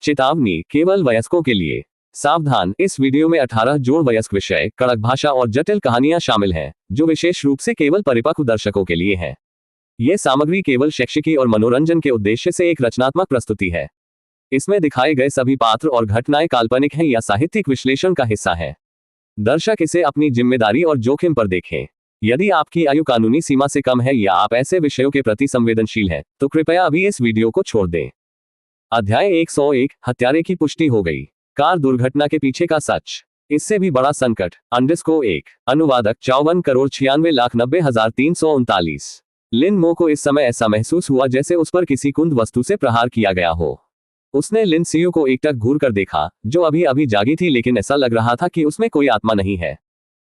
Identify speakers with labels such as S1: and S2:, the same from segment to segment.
S1: चेतावनी, केवल वयस्कों के लिए। सावधान, इस वीडियो में 18 जोड़ वयस्क विषय, कड़क भाषा और जटिल कहानियां शामिल हैं, जो विशेष रूप से केवल परिपक्व दर्शकों के लिए है। यह सामग्री केवल शैक्षिकी और मनोरंजन के उद्देश्य से एक रचनात्मक प्रस्तुति है। इसमें दिखाए गए सभी पात्र और घटनाएं काल्पनिक हैं या साहित्यिक विश्लेषण का हिस्सा हैं। दर्शक इसे अपनी जिम्मेदारी और जोखिम पर देखें। यदि आपकी आयु कानूनी सीमा से कम है या आप ऐसे विषयों के प्रति संवेदनशील हैं, तो कृपया अभी इस वीडियो को छोड़ दें। अध्याय 101, हत्यारे की पुष्टि हो गई। कार दुर्घटना के पीछे का सच। इससे भी बड़ा संकट। _1। अनुवादक 54,96,90,339। लिन मो को इस समय ऐसा महसूस हुआ जैसे उस पर किसी कुंद वस्तु से प्रहार किया गया हो। उसने लिन सियू को एकटक घूर कर देखा, जो अभी अभी जागी थी, लेकिन ऐसा लग रहा था कि उसमें कोई आत्मा नहीं है।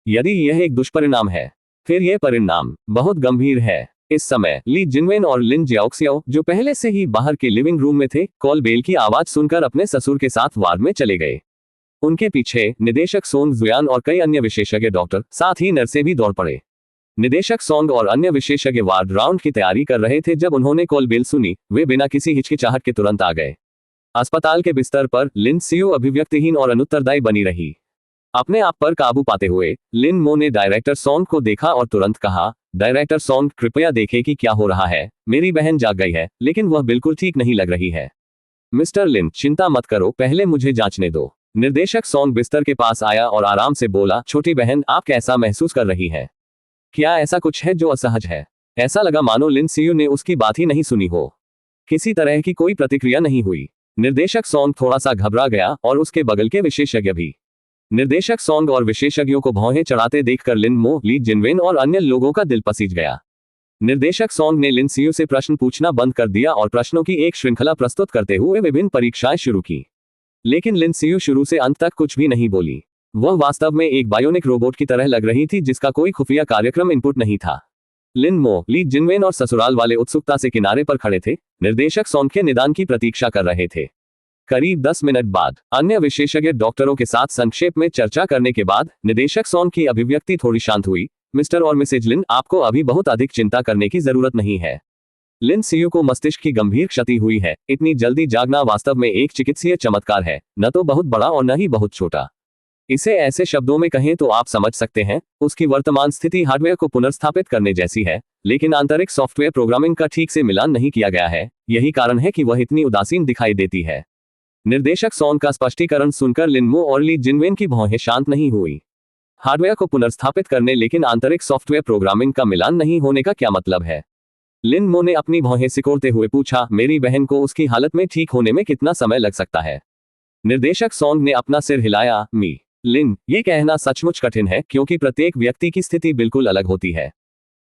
S1: यदि यह एक दुष्परिणाम है, फिर यह परिणाम बहुत गंभीर है। इस समय ली जिनवेन और लिन जियाओक्सियाओ, जो पहले से ही बाहर के लिविंग रूम में थे, कॉल बेल की आवाज सुनकर अपने ससुर के साथ वार्ड में चले गए। उनके पीछे निदेशक सोंग जुयान और कई अन्य विशेषज्ञ डॉक्टर, साथ ही नर्सें भी दौड़ पड़े। निदेशक सोंग और अन्य विशेषज्ञ वार्ड राउंड की तैयारी कर रहे थे। जब उन्होंने कॉल बेल सुनी, वे बिना किसी हिचकिचाहट के तुरंत आ गए। अस्पताल के बिस्तर पर लिन सियू अभिव्यक्तिहीन और अनुत्तरदायी बनी रही। अपने आप पर काबू पाते हुए लिन मो ने डायरेक्टर सोंग को देखा और तुरंत कहा, डायरेक्टर सोंग, कृपया देखें कि क्या हो रहा है। मेरी बहन जाग गई है, लेकिन वह बिल्कुल ठीक नहीं लग रही है। मिस्टर लिन, चिंता मत करो, पहले मुझे जांचने दो। निर्देशक सोंग बिस्तर के पास आया और आराम से बोला, छोटी बहन, आप कैसा महसूस कर रही हैं? क्या ऐसा कुछ है जो असहज है? ऐसा लगा मानो लिन सियू ने उसकी बात ही नहीं सुनी हो। किसी तरह की कोई प्रतिक्रिया नहीं हुई। निर्देशक सोंग थोड़ा सा घबरा गया और उसके बगल के विशेषज्ञ भी। निर्देशक सोंग और विशेषज्ञों को भौहें चढ़ाते देखकर लिन मो, ली जिनवेन और अन्य लोगों का दिल पसीज गया। निर्देशक सोंग ने लिन सियू से प्रश्न पूछना बंद कर दिया और प्रश्नों की एक श्रृंखला प्रस्तुत करते हुए विभिन्न परीक्षाएं शुरू की। लेकिन लिन सियू शुरू से अंत तक कुछ भी नहीं बोली। वह वास्तव में एक बायोनिक रोबोट की तरह लग रही थी, जिसका कोई खुफिया कार्यक्रम इनपुट नहीं था। लिन मो, ली जिनवेन और ससुराल वाले उत्सुकता से किनारे पर खड़े थे, निर्देशक सोंग के निदान की प्रतीक्षा कर रहे थे। करीब 10 मिनट बाद अन्य विशेषज्ञ डॉक्टरों के साथ संक्षेप में चर्चा करने के बाद निदेशक सोंग की अभिव्यक्ति थोड़ी शांत हुई। मिस्टर और मिसेज लिन, आपको अभी बहुत अधिक चिंता करने की जरूरत नहीं है। लिन सियू को मस्तिष्क की गंभीर क्षति हुई है। इतनी जल्दी जागना वास्तव में एक चिकित्सीय चमत्कार है, न तो बहुत बड़ा और न ही बहुत छोटा। इसे ऐसे शब्दों में कहें तो आप समझ सकते हैं, उसकी वर्तमान स्थिति हार्डवेयर को पुनर्स्थापित करने जैसी है, लेकिन आंतरिक सॉफ्टवेयर प्रोग्रामिंग का ठीक से मिलान नहीं किया गया है। यही कारण है कि वह इतनी उदासीन दिखाई देती है। निर्देशक सोंग का स्पष्टीकरण सुनकर लिन मो और ली जिनवेन की भौहें शांत नहीं हुई। हार्डवेयर को पुनर्स्थापित करने लेकिन आंतरिक सॉफ्टवेयर प्रोग्रामिंग का मिलान नहीं होने का क्या मतलब है? लिन मो ने अपनी भौहें सिकोड़ते हुए पूछा, मेरी बहन को उसकी हालत में ठीक होने में कितना समय लग सकता है? निर्देशक सोंग ने अपना सिर हिलाया। मी लिन, ये कहना सचमुच कठिन है, क्योंकि प्रत्येक व्यक्ति की स्थिति बिल्कुल अलग होती है।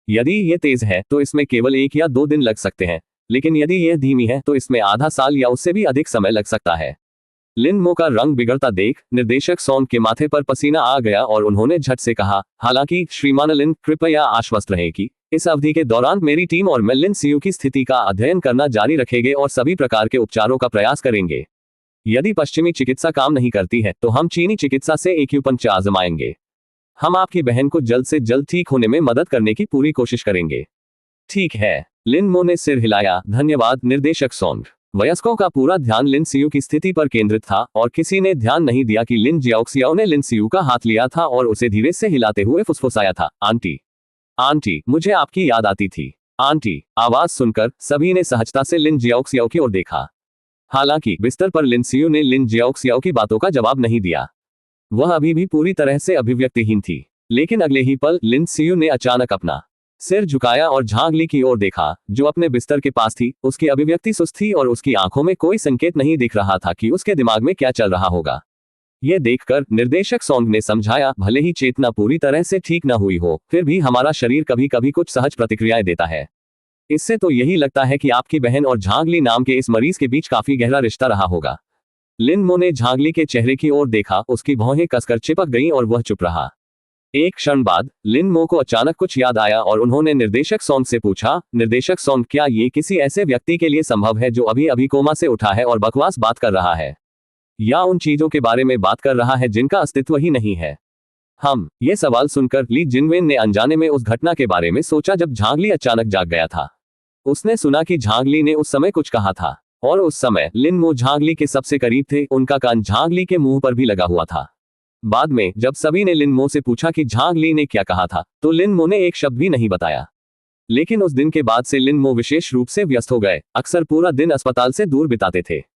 S1: यदि ये तेज है तो इसमें केवल 1 या 2 दिन लग सकते हैं, लेकिन यदि यह धीमी है तो इसमें आधा साल या उससे भी अधिक समय लग सकता है। लिन मो का रंग बिगड़ता देख निर्देशक सोंग के माथे पर पसीना आ गया और उन्होंने झट से कहा, हालांकि श्रीमान लिन, कृपया आश्वस्त रहें कि इस अवधि के दौरान मेरी टीम और मैं लिन सियू की स्थिति का अध्ययन करना जारी रखेंगे और सभी प्रकार के उपचारों का प्रयास करेंगे। यदि पश्चिमी चिकित्सा काम नहीं करती है तो हम चीनी चिकित्सा से एक्यूपंक्चर आजमाएंगे। हम आपकी बहन को जल्द से जल्द ठीक होने में मदद करने की पूरी कोशिश करेंगे। ठीक है, लिन मो ने सिर हिलाया। धन्यवाद निर्देशक सोंग। वयस्कों का पूरा ध्यान लिन सियू की स्थिति पर केंद्रित था और किसी ने ध्यान नहीं दिया कि लिन जियाओक्सियाओ ने लिन सियू का हाथ लिया था और उसे धीरे से हिलाते हुए फुसफुसाया था, आंटी, आंटी, मुझे आपकी याद आती थी। आंटी। आवाज सुनकर सभी ने सहजता से लिन जियाओक्सियाओ की ओर देखा। हालांकि बिस्तर पर लिन सियू ने लिन जियाओक्सियाओ की बातों का जवाब नहीं दिया। वह अभी भी पूरी तरह से अभिव्यक्तिहीन थी। लेकिन अगले ही पल लिन सियू ने अचानक अपना सिर झुकाया और झांग ली की ओर देखा, जो अपने बिस्तर के पास थी। उसकी अभिव्यक्ति सुस्त थी और उसकी आंखों में कोई संकेत नहीं दिख रहा था कि उसके दिमाग में क्या चल रहा होगा। यह देखकर निर्देशक सोंग ने समझाया, भले ही चेतना पूरी तरह से ठीक न हुई हो, फिर भी हमारा शरीर कभी कभी कुछ सहज प्रतिक्रियाएं देता है। इससे तो यही लगता है कि आपकी बहन और झांगली नाम के इस मरीज के बीच काफी गहरा रिश्ता रहा होगा। लिन मो ने झांगली के चेहरे की ओर देखा, उसकी भौहें कसकर चिपक गईं और वह चुप रहा। एक क्षण बाद लिन मो को अचानक कुछ याद आया और उन्होंने निर्देशक सोंग से पूछा, निर्देशक सोंग, क्या ये किसी ऐसे व्यक्ति के लिए संभव है जो अभी अभी कोमा से उठा है और बकवास बात कर रहा है, या उन चीजों के बारे में बात कर रहा है जिनका अस्तित्व ही नहीं है? ये सवाल सुनकर ली जिनवेन ने अनजाने में उस घटना के बारे में सोचा जब झांगली अचानक जाग गया था। उसने सुना कि झांगली ने उस समय कुछ कहा था। और उस समय लिन मो झांगली के सबसे करीब थे, उनका कान झांगली के मुंह पर भी लगा हुआ था। बाद में जब सभी ने लिन मो से पूछा कि झांगली ने क्या कहा था, तो लिन मो ने एक शब्द भी नहीं बताया। लेकिन उस दिन के बाद से लिन मो विशेष रूप से व्यस्त हो गए, अक्सर पूरा दिन अस्पताल से दूर बिताते थे।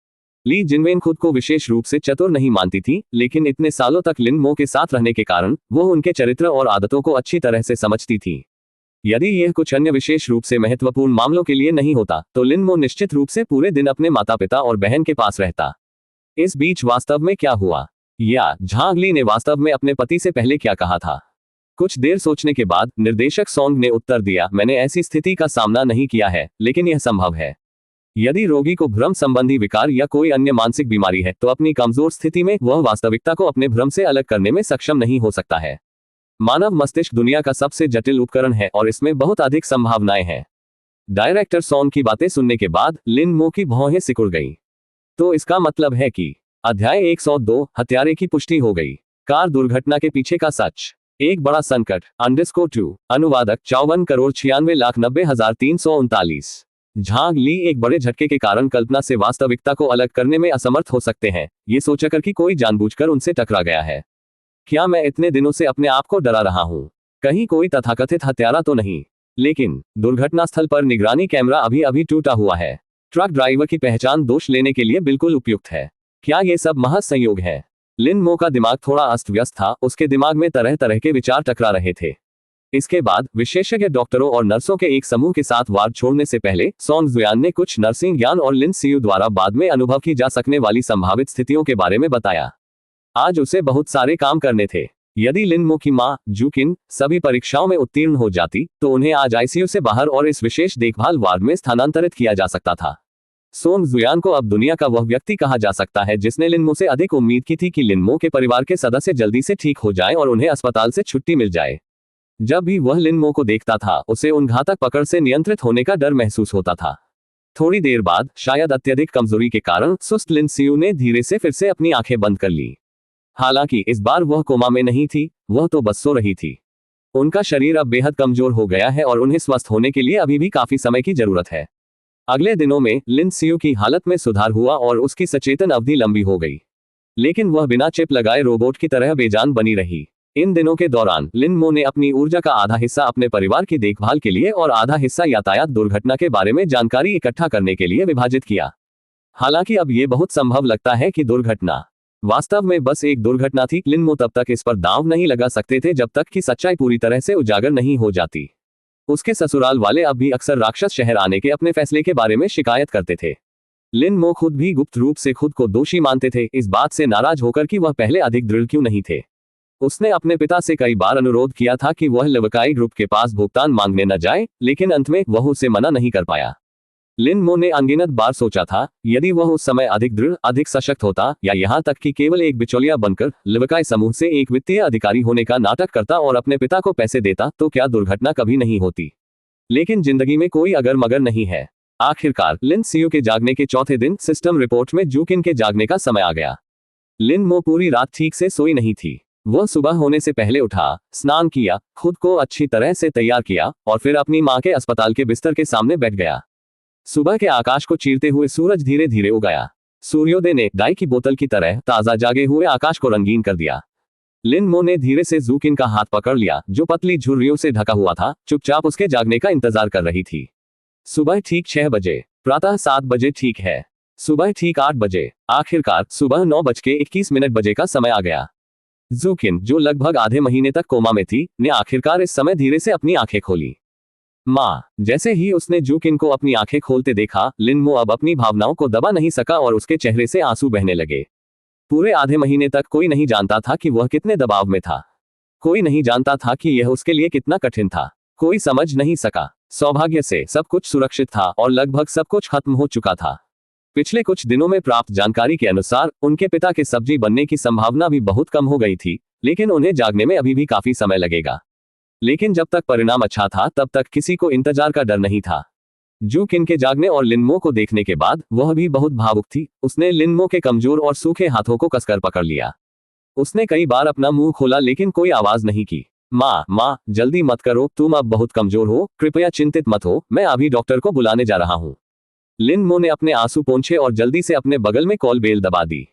S1: ली जिनवेन खुद को विशेष रूप से चतुर नहीं मानती थी, लेकिन इतने सालों तक लिन मो के साथ रहने के कारण वो उनके चरित्र और आदतों को अच्छी तरह से समझती थी। यदि यह कुछ अन्य विशेष रूप से महत्वपूर्ण मामलों के लिए नहीं होता, तो लिन मो निश्चित रूप से पूरे दिन अपने माता पिता और बहन के पास रहता। इस बीच वास्तव में क्या हुआ, या झांगली ने वास्तव में अपने पति से पहले क्या कहा था? कुछ देर सोचने के बाद निर्देशक सोंग ने उत्तर दिया, मैंने ऐसी स्थिति का सामना नहीं किया है, लेकिन यह संभव है। यदि रोगी को भ्रम संबंधी विकार या कोई अन्य मानसिक बीमारी है, तो अपनी कमजोर स्थिति में वह वास्तविकता को अपने भ्रम से अलग करने में सक्षम नहीं हो सकता है। मानव मस्तिष्क दुनिया का सबसे जटिल उपकरण है और इसमें बहुत अधिक संभावनाएं हैं। डायरेक्टर सोंग की बातें सुनने के बाद लिन मो की भौहें सिकुड़ गईं। तो इसका मतलब है कि अध्याय 102 हत्यारे की पुष्टि हो गई। कार दुर्घटना के पीछे का सच, एक बड़ा संकट _2 अनुवादक 54,96,90,339। झांग ली एक बड़े झटके के कारण कल्पना से वास्तविकता को अलग करने में असमर्थ हो सकते हैं, ये सोचकर कि कोई जानबूझकर उनसे टकरा गया है। क्या मैं इतने दिनों से अपने आप को डरा रहा हूं? कहीं कोई तथाकथित हत्यारा तो नहीं? लेकिन दुर्घटना स्थल पर निगरानी कैमरा अभी अभी टूटा हुआ है। ट्रक ड्राइवर की पहचान दोष लेने के लिए बिल्कुल उपयुक्त है। क्या ये सब महज संयोग है? लिन मो का दिमाग थोड़ा अस्त व्यस्त था, उसके दिमाग में तरह तरह के विचार टकरा रहे थे। इसके बाद विशेषज्ञ डॉक्टरों और नर्सों के एक समूह के साथ वार्ड छोड़ने से पहले सोंग जुयान ने कुछ नर्सिंग ज्ञान और लिन सियू द्वारा बाद में अनुभव की जा सकने वाली संभावित स्थितियों के बारे में बताया। आज उसे बहुत सारे काम करने थे। यदि लिन मो की मां जूकिन सभी परीक्षाओं में उत्तीर्ण हो जाती, तो उन्हें आज आईसीयू से बाहर और इस विशेष देखभाल वार्ड में स्थानांतरित किया जा सकता था। सोंग जुयान को अब दुनिया का वह व्यक्ति कहा जा सकता है जिसने लिन मो से अधिक उम्मीद की थी कि लिन मो के परिवार के सदस्य जल्दी से ठीक हो जाएं और उन्हें अस्पताल से छुट्टी मिल जाए। जब भी वह लिन मो को देखता था, उसे उन घातक पकड़ से नियंत्रित होने का डर महसूस होता था। थोड़ी देर बाद शायद अत्यधिक कमजोरी के कारण सुस्त लिन सियू ने धीरे से फिर से अपनी आंखें बंद कर ली। हालांकि इस बार वह कोमा में नहीं थी, वह तो बस सो रही थी। उनका शरीर अब बेहद कमजोर हो गया है और उन्हें स्वस्थ होने के लिए अभी भी काफी समय की जरूरत है। अगले दिनों में लिन सियू की हालत में सुधार हुआ और उसकी सचेतन अवधि लंबी हो गई, लेकिन वह बिना चिप लगाए रोबोट की तरह बेजान बनी रही। इन दिनों के दौरान लिन मो ने अपनी ऊर्जा का आधा हिस्सा अपने परिवार की देखभाल के लिए और आधा हिस्सा यातायात दुर्घटना के बारे में जानकारी इकट्ठा करने के लिए विभाजित किया। हालांकि अब यह बहुत संभव लगता है कि दुर्घटना वास्तव में बस एक दुर्घटना थी। लिन मो तब तक इस पर दांव नहीं लगा सकते थे जब तक कि सच्चाई पूरी तरह से उजागर नहीं हो जाती। उसके ससुराल वाले अब भी अक्सर राक्षस शहर आने के अपने फैसले के बारे में शिकायत करते थे। लिन मो खुद भी गुप्त रूप से खुद को दोषी मानते थे, इस बात से नाराज होकर कि वह पहले अधिक दृढ़ क्यों नहीं थे। उसने अपने पिता से कई बार अनुरोध किया था कि वह लवकाई ग्रुप के पास भुगतान मांगने न जाए, लेकिन अंत में वह उसे मना नहीं कर पाया। लिन मो ने अनगिनत बार सोचा था, यदि वह उस समय अधिक दृढ़, अधिक सशक्त होता, या यहाँ तक कि केवल एक बिचौलिया बनकर लवकाई समूह से एक वित्तीय अधिकारी होने का नाटक करता और अपने पिता को पैसे देता, तो क्या दुर्घटना कभी नहीं होती। लेकिन जिंदगी में कोई अगर मगर नहीं है। आखिरकार लिन सियू के जागने के चौथे दिन सिस्टम रिपोर्ट में जूकिन के जागने का समय आ गया। लिन मो पूरी रात ठीक से सोई नहीं थी। वह सुबह होने से पहले उठा, स्नान किया, खुद को अच्छी तरह से तैयार किया और फिर अपनी मां के अस्पताल के बिस्तर के सामने बैठ गया। सुबह के आकाश को चीरते हुए सूरज धीरे धीरे उगाया। सूर्योदय ने डाई की बोतल की तरह ताजा जागे हुए आकाश को रंगीन कर दिया। लिन मो ने धीरे से जूकिन का हाथ पकड़ लिया, जो पतली झुर्रियों से ढका हुआ था, चुपचाप उसके जागने का इंतजार कर रही थी। सुबह ठीक 6 बजे, प्रातः 7 बजे ठीक है, सुबह ठीक 8 बजे, आखिरकार सुबह 9:21 बजे का समय आ गया। जूकिन, जो लगभग आधे महीने तक कोमा में थी, ने आखिरकार इस समय धीरे से अपनी आंखें खोली। माँ, जैसे ही उसने जूकिन को अपनी आंखें खोलते देखा, लिन मो अब अपनी भावनाओं को दबा नहीं सका और उसके चेहरे से आंसू बहने लगे। पूरे आधे महीने तक कोई नहीं जानता था कि वह कितने दबाव में था। कोई नहीं जानता था कि यह उसके लिए कितना कठिन था। कोई समझ नहीं सका। सौभाग्य से सब कुछ सुरक्षित था और लगभग सब कुछ खत्म हो चुका था। पिछले कुछ दिनों में प्राप्त जानकारी के अनुसार उनके पिता के सब्जी बनने की संभावना भी बहुत कम हो गई थी, लेकिन उन्हें जागने में अभी भी काफी समय लगेगा। लेकिन जब तक परिणाम अच्छा था, तब तक किसी को इंतजार का डर नहीं था। जूकिन के जागने और लिन मो को देखने के बाद वह भी बहुत भावुक थी। उसने लिन मो के कमजोर और सूखे हाथों को कसकर पकड़ लिया। उसने कई बार अपना मुंह खोला, लेकिन कोई आवाज नहीं की। माँ, जल्दी मत करो, तुम अब बहुत कमजोर हो, कृपया चिंतित मत हो, मैं अभी डॉक्टर को बुलाने जा रहा हूँ। लिन मो ने अपने आंसू पोंछे और जल्दी से अपने बगल में कॉल बेल दबा दी।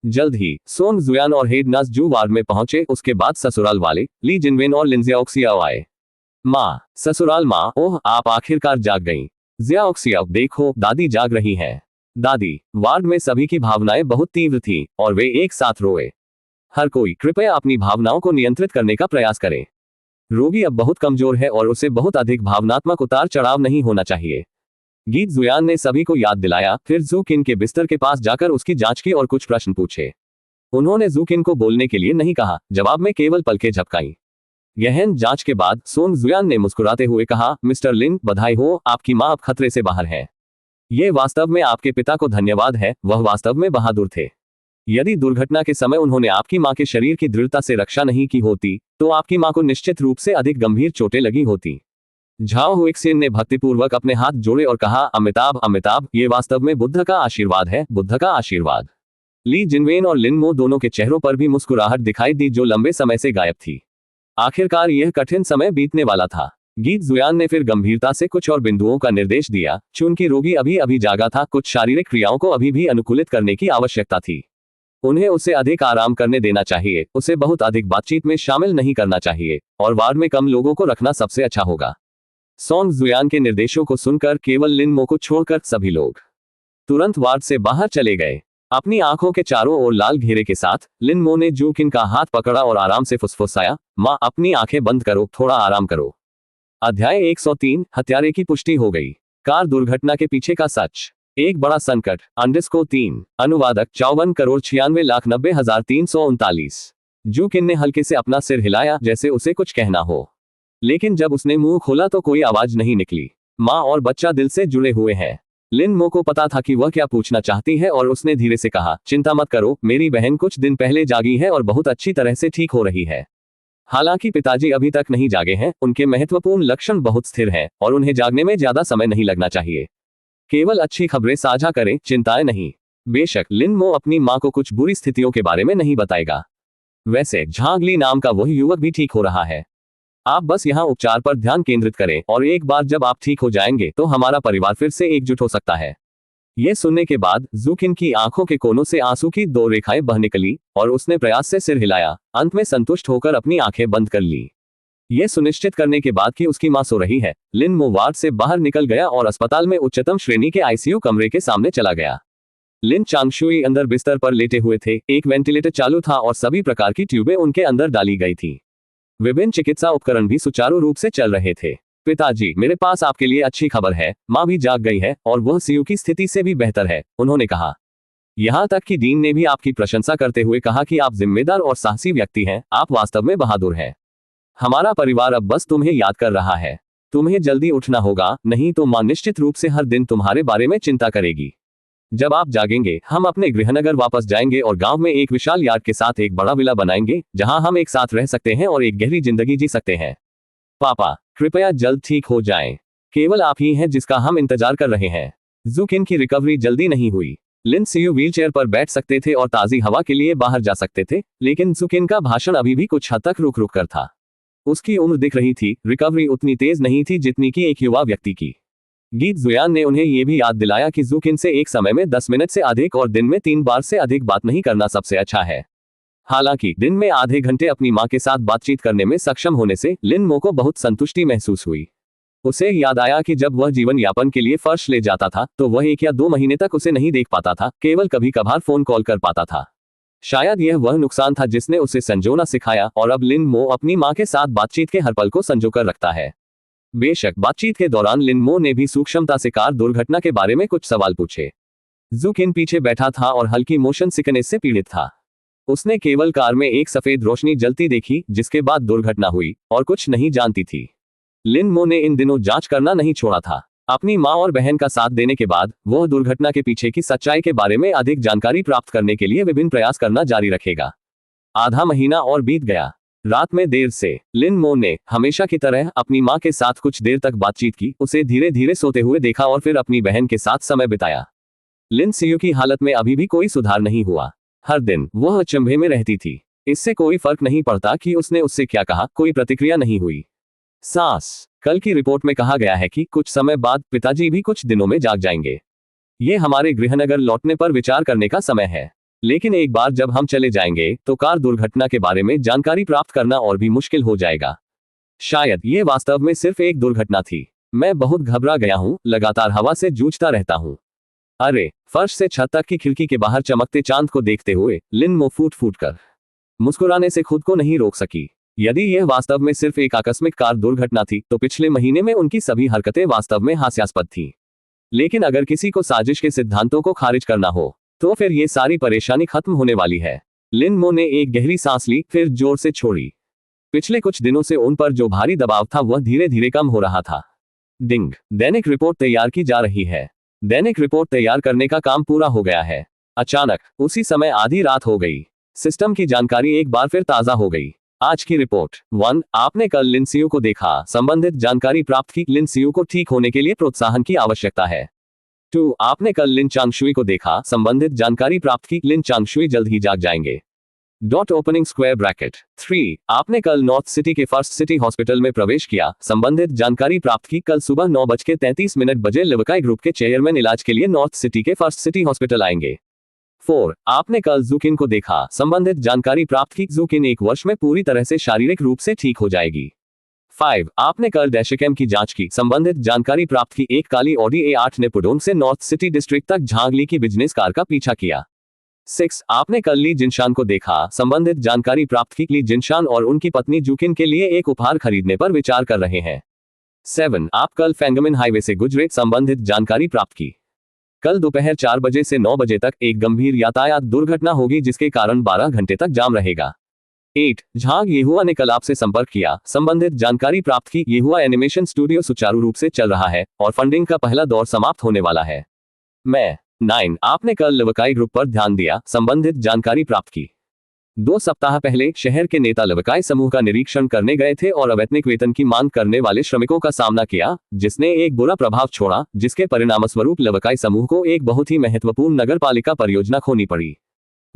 S1: जल्द ही सोंग जुयान और हेड नास जू वार्ड में पहुंचे। उसके बाद ससुराल वाले ली जिनवेन और लिन जियाओक्सियाओ आए। माँ, ससुराल माँ, ओह आप आखिरकार जाग गईं। जियाओक्सियाओ, देखो दादी जाग रही हैं। दादी। वार्ड में सभी की भावनाएं बहुत तीव्र थीं और वे एक साथ रोए। हर कोई कृपया अपनी भावनाओं को नियंत्रित करने का प्रयास करे। रोगी अब बहुत कमजोर है और उसे बहुत अधिक भावनात्मक उतार चढ़ाव नहीं होना चाहिए। गीत जुयान ने सभी को याद दिलाया, फिर जू किन के बिस्तर के पास जाकर उसकी जांच की और कुछ प्रश्न पूछे। उन्होंने जू किन को बोलने के लिए नहीं कहा, जवाब में केवल पलकें झपकाईं। गहन जांच के बाद सोंग जुयान ने मुस्कुराते हुए कहा, मिस्टर लिन, बधाई हो, आपकी मां अब खतरे से बाहर है। ये वास्तव में आपके पिता को धन्यवाद है, वह वास्तव में बहादुर थे। यदि दुर्घटना के समय उन्होंने आपकी मां के शरीर की दृढ़ता से रक्षा नहीं की होती, तो आपकी मां को निश्चित रूप से अधिक गंभीर चोटें लगी होती। झाओ हुइक्सिन ने भक्तिपूर्वक अपने हाथ जोड़े और कहा, अमिताभ अमिताभ, ये वास्तव में बुद्ध का आशीर्वाद है, बुद्ध का आशीर्वाद। ली जिनवेन और लिन मो दोनों के चेहरों पर भी मुस्कुराहट दिखाई दी जो लंबे समय से गायब थी। आखिरकार यह कठिन समय बीतने वाला था। गीत जुयान ने फिर गंभीरता से कुछ और बिंदुओं का निर्देश दिया। चूंकि रोगी अभी अभी जागा था, कुछ शारीरिक क्रियाओं को अभी भी अनुकूलित करने की आवश्यकता थी। उन्हें उसे अधिक आराम करने देना चाहिए, उसे बहुत अधिक बातचीत में शामिल नहीं करना चाहिए, और वार्ड में कम लोगों को रखना सबसे अच्छा होगा। सोंग जुयान के निर्देशों को सुनकर केवल लिन मो को छोड़कर सभी लोग तुरंत वार्ड से बाहर चले गए। अपनी आंखों के चारों ओर लाल घेरे के साथ लिन मो ने जू किन का हाथ पकड़ा और आराम से फुसफुसाया, मां, अपनी आंखें बंद करो, थोड़ा आराम करो। अध्याय 103, हत्यारे की पुष्टि हो गई। कार दुर्घटना के पीछे का सच। एक बड़ा संकट। _3। अनुवादक 54,96,90,339। जू किन ने हल्के से अपना सिर हिलाया, जैसे उसे कुछ कहना हो, लेकिन जब उसने मुंह खोला तो कोई आवाज नहीं निकली। माँ और बच्चा दिल से जुड़े हुए हैं। लिन मो को पता था कि वह क्या पूछना चाहती है और उसने धीरे से कहा, चिंता मत करो, मेरी बहन कुछ दिन पहले जागी है और बहुत अच्छी तरह से ठीक हो रही है। हालांकि पिताजी अभी तक नहीं जागे हैं, उनके महत्वपूर्ण लक्षण बहुत स्थिर हैं और उन्हें जागने में ज्यादा समय नहीं लगना चाहिए। केवल अच्छी खबरें साझा करें, चिंताएं नहीं। बेशक लिन मो अपनी माँ को कुछ बुरी स्थितियों के बारे में नहीं बताएगा। वैसे झांग ली नाम का वह युवक भी ठीक हो रहा है। आप बस यहाँ उपचार पर ध्यान केंद्रित करें और एक बार जब आप ठीक हो जाएंगे तो हमारा परिवार फिर से एकजुट हो सकता है। यह सुनने के बाद जू किन की आंखों के कोनों से आंसू की 2 रेखाएं बह निकली और उसने प्रयास से सिर हिलाया, अंत में संतुष्ट होकर अपनी आंखें बंद कर ली। यह सुनिश्चित करने के बाद कि उसकी मां सो रही है, लिन मो वार्ड से बाहर निकल गया और अस्पताल में उच्चतम श्रेणी के आईसीयू कमरे के सामने चला गया। लिन चांगशुई अंदर बिस्तर पर लेटे हुए थे, एक वेंटिलेटर चालू था और सभी प्रकार की ट्यूबें उनके अंदर डाली गई थी। विभिन्न चिकित्सा उपकरण भी सुचारू रूप से चल रहे थे। पिताजी, मेरे पास आपके लिए अच्छी खबर है, मां भी जाग गई है और वह सीयू की स्थिति से भी बेहतर है, उन्होंने कहा। यहां तक कि डीन ने भी आपकी प्रशंसा करते हुए कहा कि आप जिम्मेदार और साहसी व्यक्ति हैं, आप वास्तव में बहादुर हैं। हमारा परिवार अब बस तुम्हें याद कर रहा है। तुम्हें जल्दी उठना होगा, नहीं तो मां निश्चित रूप से हर दिन तुम्हारे बारे में चिंता करेगी। जब आप जागेंगे, हम अपने गृहनगर वापस जाएंगे और गांव में एक विशाल यार्ड के साथ एक बड़ा विला बनाएंगे, जहां हम एक साथ रह सकते हैं और एक गहरी जिंदगी जी सकते हैं। पापा, कृपया जल्द ठीक हो जाएं। केवल आप ही हैं जिसका हम इंतजार कर रहे हैं। जू किन की रिकवरी जल्दी नहीं हुई। लिन सीयू व्हीलचेयर पर बैठ सकते थे और ताजी हवा के लिए बाहर जा सकते थे, लेकिन जू किन का भाषण अभी भी कुछ हद तक रुक रुक कर था। उसकी उम्र दिख रही थी, रिकवरी उतनी तेज नहीं थी जितनी कि एक युवा व्यक्ति की। गीत जुयान ने उन्हें यह भी याद दिलाया कि जू किन से एक समय में 10 मिनट से अधिक और दिन में 3 बार से अधिक बात नहीं करना सबसे अच्छा है। हालांकि दिन में आधे घंटे अपनी मां के साथ बातचीत करने में सक्षम होने से लिन मो को बहुत संतुष्टि महसूस हुई। उसे याद आया कि जब वह जीवन यापन के लिए फर्श ले जाता था तो वह 1 या 2 महीने तक उसे नहीं देख पाता था, केवल कभी कभार फोन कॉल कर पाता था। शायद यह वह नुकसान था जिसने उसे संजोना सिखाया और अब लिन मो अपनी मां के साथ बातचीत के हर पल को संजोकर रखता है। बेशक बातचीत के दौरान लिन मो ने भी सूक्ष्मता से कार दुर्घटना के बारे में कुछ सवाल पूछे। जू किन पीछे बैठा था और हल्की मोशन सिकनेस से पीड़ित था। उसने केवल कार में एक सफेद रोशनी जलती देखी जिसके बाद दुर्घटना हुई और कुछ नहीं जानती थी। लिन मो ने इन दिनों जांच करना नहीं छोड़ा था। अपनी मां और बहन का साथ देने के बाद वह दुर्घटना के पीछे की सच्चाई के बारे में अधिक जानकारी प्राप्त करने के लिए विभिन्न प्रयास करना जारी रखेगा। आधा महीना और बीत गया। रात में देर से लिन मो ने हमेशा की तरह अपनी मां के साथ कुछ देर तक बातचीत की, उसे धीरे धीरे सोते हुए देखा और फिर अपनी बहन के साथ समय बिताया। लिन सीयू की हालत में अभी भी कोई सुधार नहीं हुआ। हर दिन वह अचंभे में रहती थी। इससे कोई फर्क नहीं पड़ता कि उसने उससे क्या कहा, कोई प्रतिक्रिया नहीं हुई। सांस। कल की रिपोर्ट में कहा गया है कि कुछ समय बाद पिताजी भी कुछ दिनों में जाग जाएंगे। ये हमारे गृहनगर लौटने पर विचार करने का समय है। लेकिन एक बार जब हम चले जाएंगे तो कार दुर्घटना के बारे में जानकारी प्राप्त करना और भी मुश्किल हो जाएगा। शायद ये वास्तव में सिर्फ एक दुर्घटना थी। मैं बहुत घबरा गया हूँ, लगातार हवा से जूझता रहता हूँ। अरे, फर्श से छत तक की खिड़की के बाहर चमकते चांद को देखते हुए लिन मो फूट फूट कर मुस्कुराने से खुद को नहीं रोक सकी। यदि यह वास्तव में सिर्फ एक आकस्मिक कार दुर्घटना थी तो पिछले महीने में उनकी सभी हरकतें वास्तव में हास्यास्पद थीं। लेकिन अगर किसी को साजिश के सिद्धांतों को खारिज करना हो तो फिर ये सारी परेशानी खत्म होने वाली है। लिन मो ने एक गहरी सांस ली, फिर जोर से छोड़ी। पिछले कुछ दिनों से उन पर जो भारी दबाव था वह धीरे धीरे कम हो रहा था। डिंग, दैनिक रिपोर्ट तैयार की जा रही है। दैनिक रिपोर्ट तैयार करने का काम पूरा हो गया है। अचानक उसी समय आधी रात हो गई। सिस्टम की जानकारी एक बार फिर ताजा हो गई। आज की रिपोर्ट 1, आपने कल लिन सियू को देखा, संबंधित जानकारी प्राप्त की। लिन सियू को ठीक होने के लिए प्रोत्साहन की आवश्यकता है। 2, आपने कल लिन चांगशुई को देखा, संबंधित जानकारी प्राप्त की। लिन चांगशुई जल्द ही जाग जाएंगे। Dot opening square bracket. 3, आपने कल नॉर्थ सिटी के फर्स्ट सिटी हॉस्पिटल में प्रवेश किया, संबंधित जानकारी प्राप्त की। कल सुबह 9:33 बजे लिवकाई ग्रुप के चेयरमैन इलाज के लिए नॉर्थ सिटी के फर्स्ट सिटी हॉस्पिटल आएंगे। 4, आपने कल जूकिन को देखा, संबंधित जानकारी प्राप्त की। जूकिन 1 वर्ष में पूरी तरह से शारीरिक रूप से ठीक हो जाएगी। 5, आपने कल डैशकैम की जांच की, संबंधित जानकारी प्राप्त की। एक काली ऑडी A8 ने पुडोंग से नॉर्थ सिटी डिस्ट्रिक्ट तक झांगली की बिजनेस कार का पीछा किया। 6, आपने कल ली जिनशान को देखा, संबंधित जानकारी प्राप्त की। ली जिनशान और उनकी पत्नी जूकिन के लिए एक उपहार खरीदने पर विचार कर रहे हैं। 7, आप कल फैंगमिन हाईवे से गुजरे, संबंधित जानकारी प्राप्त की। कल दोपहर 4 बजे से 9 बजे तक एक गंभीर यातायात दुर्घटना होगी जिसके कारण 12 घंटे तक जाम रहेगा। 8, झांग येहुआ ने कल आपसे संपर्क किया, संबंधित जानकारी प्राप्त की। येहुआ एनिमेशन स्टूडियो सुचारू रूप से चल रहा है और फंडिंग का पहला दौर समाप्त होने वाला है। 9, आपने कल लिवकाई ग्रुप पर ध्यान दिया, संबंधित जानकारी प्राप्त की। 2 सप्ताह पहले शहर के नेता लिवकाई समूह का निरीक्षण करने गए थे और अवैतनिक वेतन की मांग करने वाले श्रमिकों का सामना किया, जिसने एक बुरा प्रभाव छोड़ा, जिसके परिणामस्वरूप लिवकाई समूह को एक बहुत ही महत्वपूर्ण नगरपालिका परियोजना खोनी पड़ी।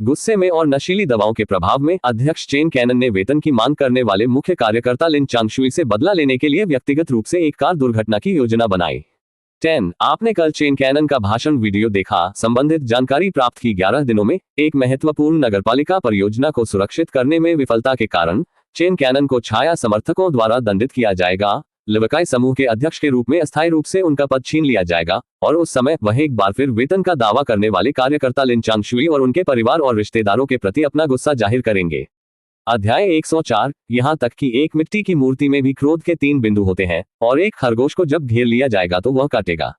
S1: गुस्से में और नशीली दवाओं के प्रभाव में अध्यक्ष चेन कैनन ने वेतन की मांग करने वाले मुख्य कार्यकर्ता लिन चांगशुई से बदला लेने के लिए व्यक्तिगत रूप से एक कार दुर्घटना की योजना बनाई। 10, आपने कल चेन कैनन का भाषण वीडियो देखा, संबंधित जानकारी प्राप्त की। 11 दिनों में एक महत्वपूर्ण नगरपालिका परियोजना को सुरक्षित करने में विफलता के कारण चेन कैनन को छाया समर्थकों द्वारा दंडित किया जाएगा। लिवकाई समूह के अध्यक्ष के रूप में अस्थायी रूप से उनका पद छीन लिया जाएगा और उस समय वह एक बार फिर वेतन का दावा करने वाले कार्यकर्ता लिन चांगशुई और उनके परिवार और रिश्तेदारों के प्रति अपना गुस्सा जाहिर करेंगे। अध्याय 104, यहाँ तक कि एक मिट्टी की मूर्ति में भी क्रोध के 3 बिंदु होते हैं और एक खरगोश को जब घेर लिया जाएगा तो वह काटेगा।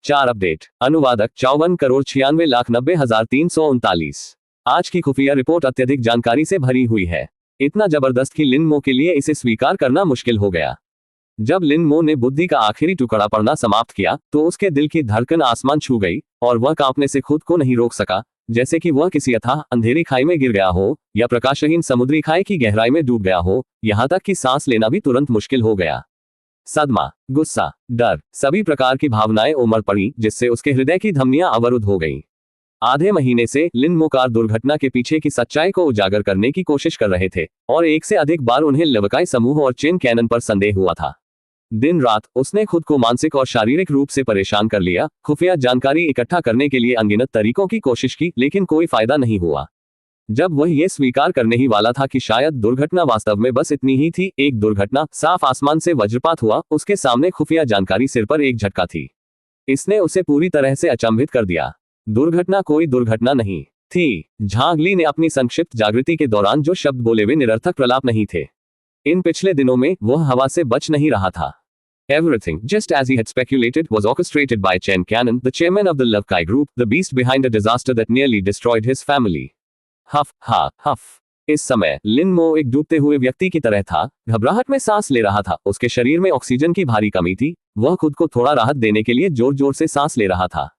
S1: 4 अपडेट। अनुवादक 54,96,90,339। आज की खुफिया रिपोर्ट अत्यधिक जानकारी से भरी हुई है, इतना जबरदस्त कि लिन मो के लिए इसे स्वीकार करना मुश्किल हो गया। जब लिन मो ने बुद्धि का आखिरी टुकड़ा पढ़ना समाप्त किया तो उसके दिल की धड़कन आसमान छू गई और वह कांपने से खुद को नहीं रोक सका, जैसे कि वह किसी अथाह अंधेरी खाई में गिर गया हो या प्रकाशहीन समुद्री खाई की गहराई में डूब गया हो। यहाँ तक कि सांस लेना भी तुरंत मुश्किल हो गया। सदमा, गुस्सा, डर, सभी प्रकार की भावनाएं उमड़ पड़ी, जिससे उसके हृदय की धमनियां अवरुद्ध हो गईं। आधे महीने से लिन मो कार दुर्घटना के पीछे की सच्चाई को उजागर करने की कोशिश कर रहे थे और एक से अधिक बार उन्हें लिवकाई समूह और चेन कैनन पर संदेह हुआ था। दिन रात उसने खुद को मानसिक और शारीरिक रूप से परेशान कर लिया, खुफिया जानकारी इकट्ठा करने के लिए अनगिनत तरीकों की कोशिश की, लेकिन कोई फायदा नहीं हुआ। जब वह ये स्वीकार करने ही वाला था कि शायद दुर्घटना वास्तव में बस इतनी ही थी, एक दुर्घटना, साफ आसमान से वज्रपात हुआ, उसके सामने खुफिया जानकारी सिर पर एक झटका थी। इसने उसे पूरी तरह से अचंभित कर दिया। दुर्घटना कोई दुर्घटना नहीं थी। झांगली ने अपनी संक्षिप्त जागृति के दौरान जो शब्द बोले वे निरर्थक प्रलाप नहीं थे। इन पिछले दिनों में वह हवा से बच नहीं रहा था। Everything, just as he had speculated, was orchestrated by Chen Cannon, the chairman of the Livkai Group, the beast behind a disaster that nearly destroyed his family. हफ हा हफ। इस समय लिन मो एक डूबते हुए व्यक्ति की तरह था, घबराहट में सांस ले रहा था, उसके शरीर में ऑक्सीजन की भारी कमी थी, वह खुद को थोड़ा राहत देने के लिए जोर जोर से सांस ले रहा था।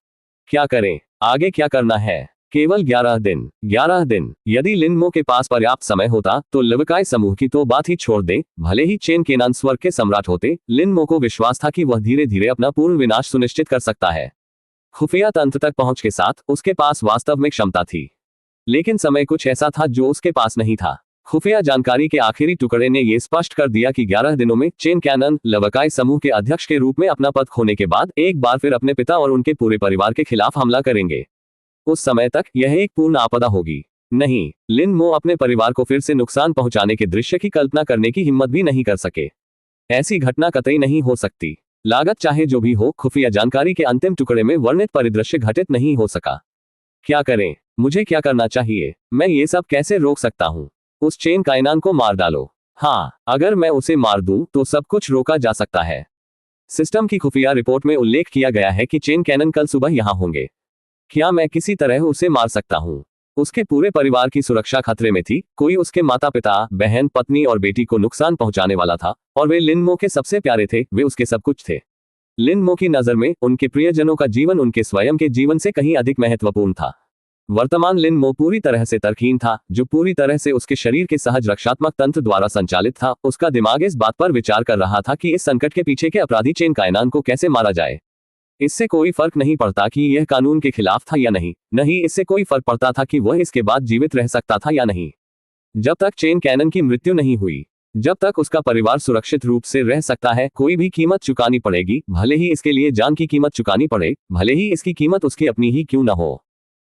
S1: क्या करें, आगे क्या करना है? केवल 11 दिन। 11 दिन। यदि लिन मो के पास पर्याप्त समय होता तो लिवकाई समूह की तो बात ही छोड़ दे, भले ही चेन केनान स्वर्ग के सम्राट होते, लिन मो को विश्वास था कि वह धीरे धीरे अपना पूर्ण विनाश सुनिश्चित कर सकता है। खुफिया तंत्र तक पहुंच के साथ उसके पास वास्तव में क्षमता थी, लेकिन समय कुछ ऐसा था जो उसके पास नहीं था। खुफिया जानकारी के आखिरी टुकड़े ने यह स्पष्ट कर दिया कि 11 दिनों में चेन कैनन लवकाई समूह के अध्यक्ष के रूप में अपना पद खोने के बाद एक बार फिर अपने पिता और उनके पूरे परिवार के खिलाफ हमला करेंगे। उस समय तक यह एक पूर्ण आपदा होगी। नहीं, लिन मो अपने परिवार को फिर से नुकसान पहुंचाने के दृश्य की कल्पना करने की हिम्मत भी नहीं कर सके। ऐसी घटना कतई नहीं हो सकती। लागत चाहे जो भी हो, खुफिया जानकारी के अंतिम टुकड़े में वर्णित परिदृश्य घटित नहीं हो सका। क्या करें? मुझे क्या करना चाहिए? मैं ये सब कैसे रोक सकता हूँ? उस चेन काइनान को मार डालो। हाँ, अगर मैं उसे मार दूं तो सब कुछ रोका जा सकता है। सिस्टम की खुफिया रिपोर्ट में उल्लेख किया गया है कि चेन कैनन कल सुबह यहां होंगे। क्या मैं किसी तरह उसे मार सकता हूं? उसके पूरे परिवार की सुरक्षा खतरे में थी। कोई उसके माता पिता, बहन, पत्नी और बेटी को नुकसान पहुंचाने वाला था और वे लिन मो के सबसे प्यारे थे। वे उसके सब कुछ थे। लिन मो की नजर में उनके प्रियजनों का जीवन उनके स्वयं के जीवन से कहीं अधिक महत्वपूर्ण था। वर्तमान लिन मो पूरी तरह से तरकीन था, जो पूरी तरह से उसके शरीर के सहज रक्षात्मक तंत्र द्वारा संचालित था। उसका दिमाग इस बात पर विचार कर रहा था कि इस संकट के पीछे के अपराधी चेन काइनान को कैसे मारा जाए। इससे कोई फर्क नहीं पड़ता कि यह कानून के खिलाफ था या नहीं, इससे कोई फर्क पड़ता था कि वह इसके बाद जीवित रह सकता था या नहीं। जब तक चेन कैनन की मृत्यु नहीं हुई, जब तक उसका परिवार सुरक्षित रूप से रह सकता है, कोई भी कीमत चुकानी पड़ेगी, भले ही इसके लिए जान की कीमत चुकानी पड़े, भले ही इसकी कीमत उसकी अपनी ही क्यों न हो।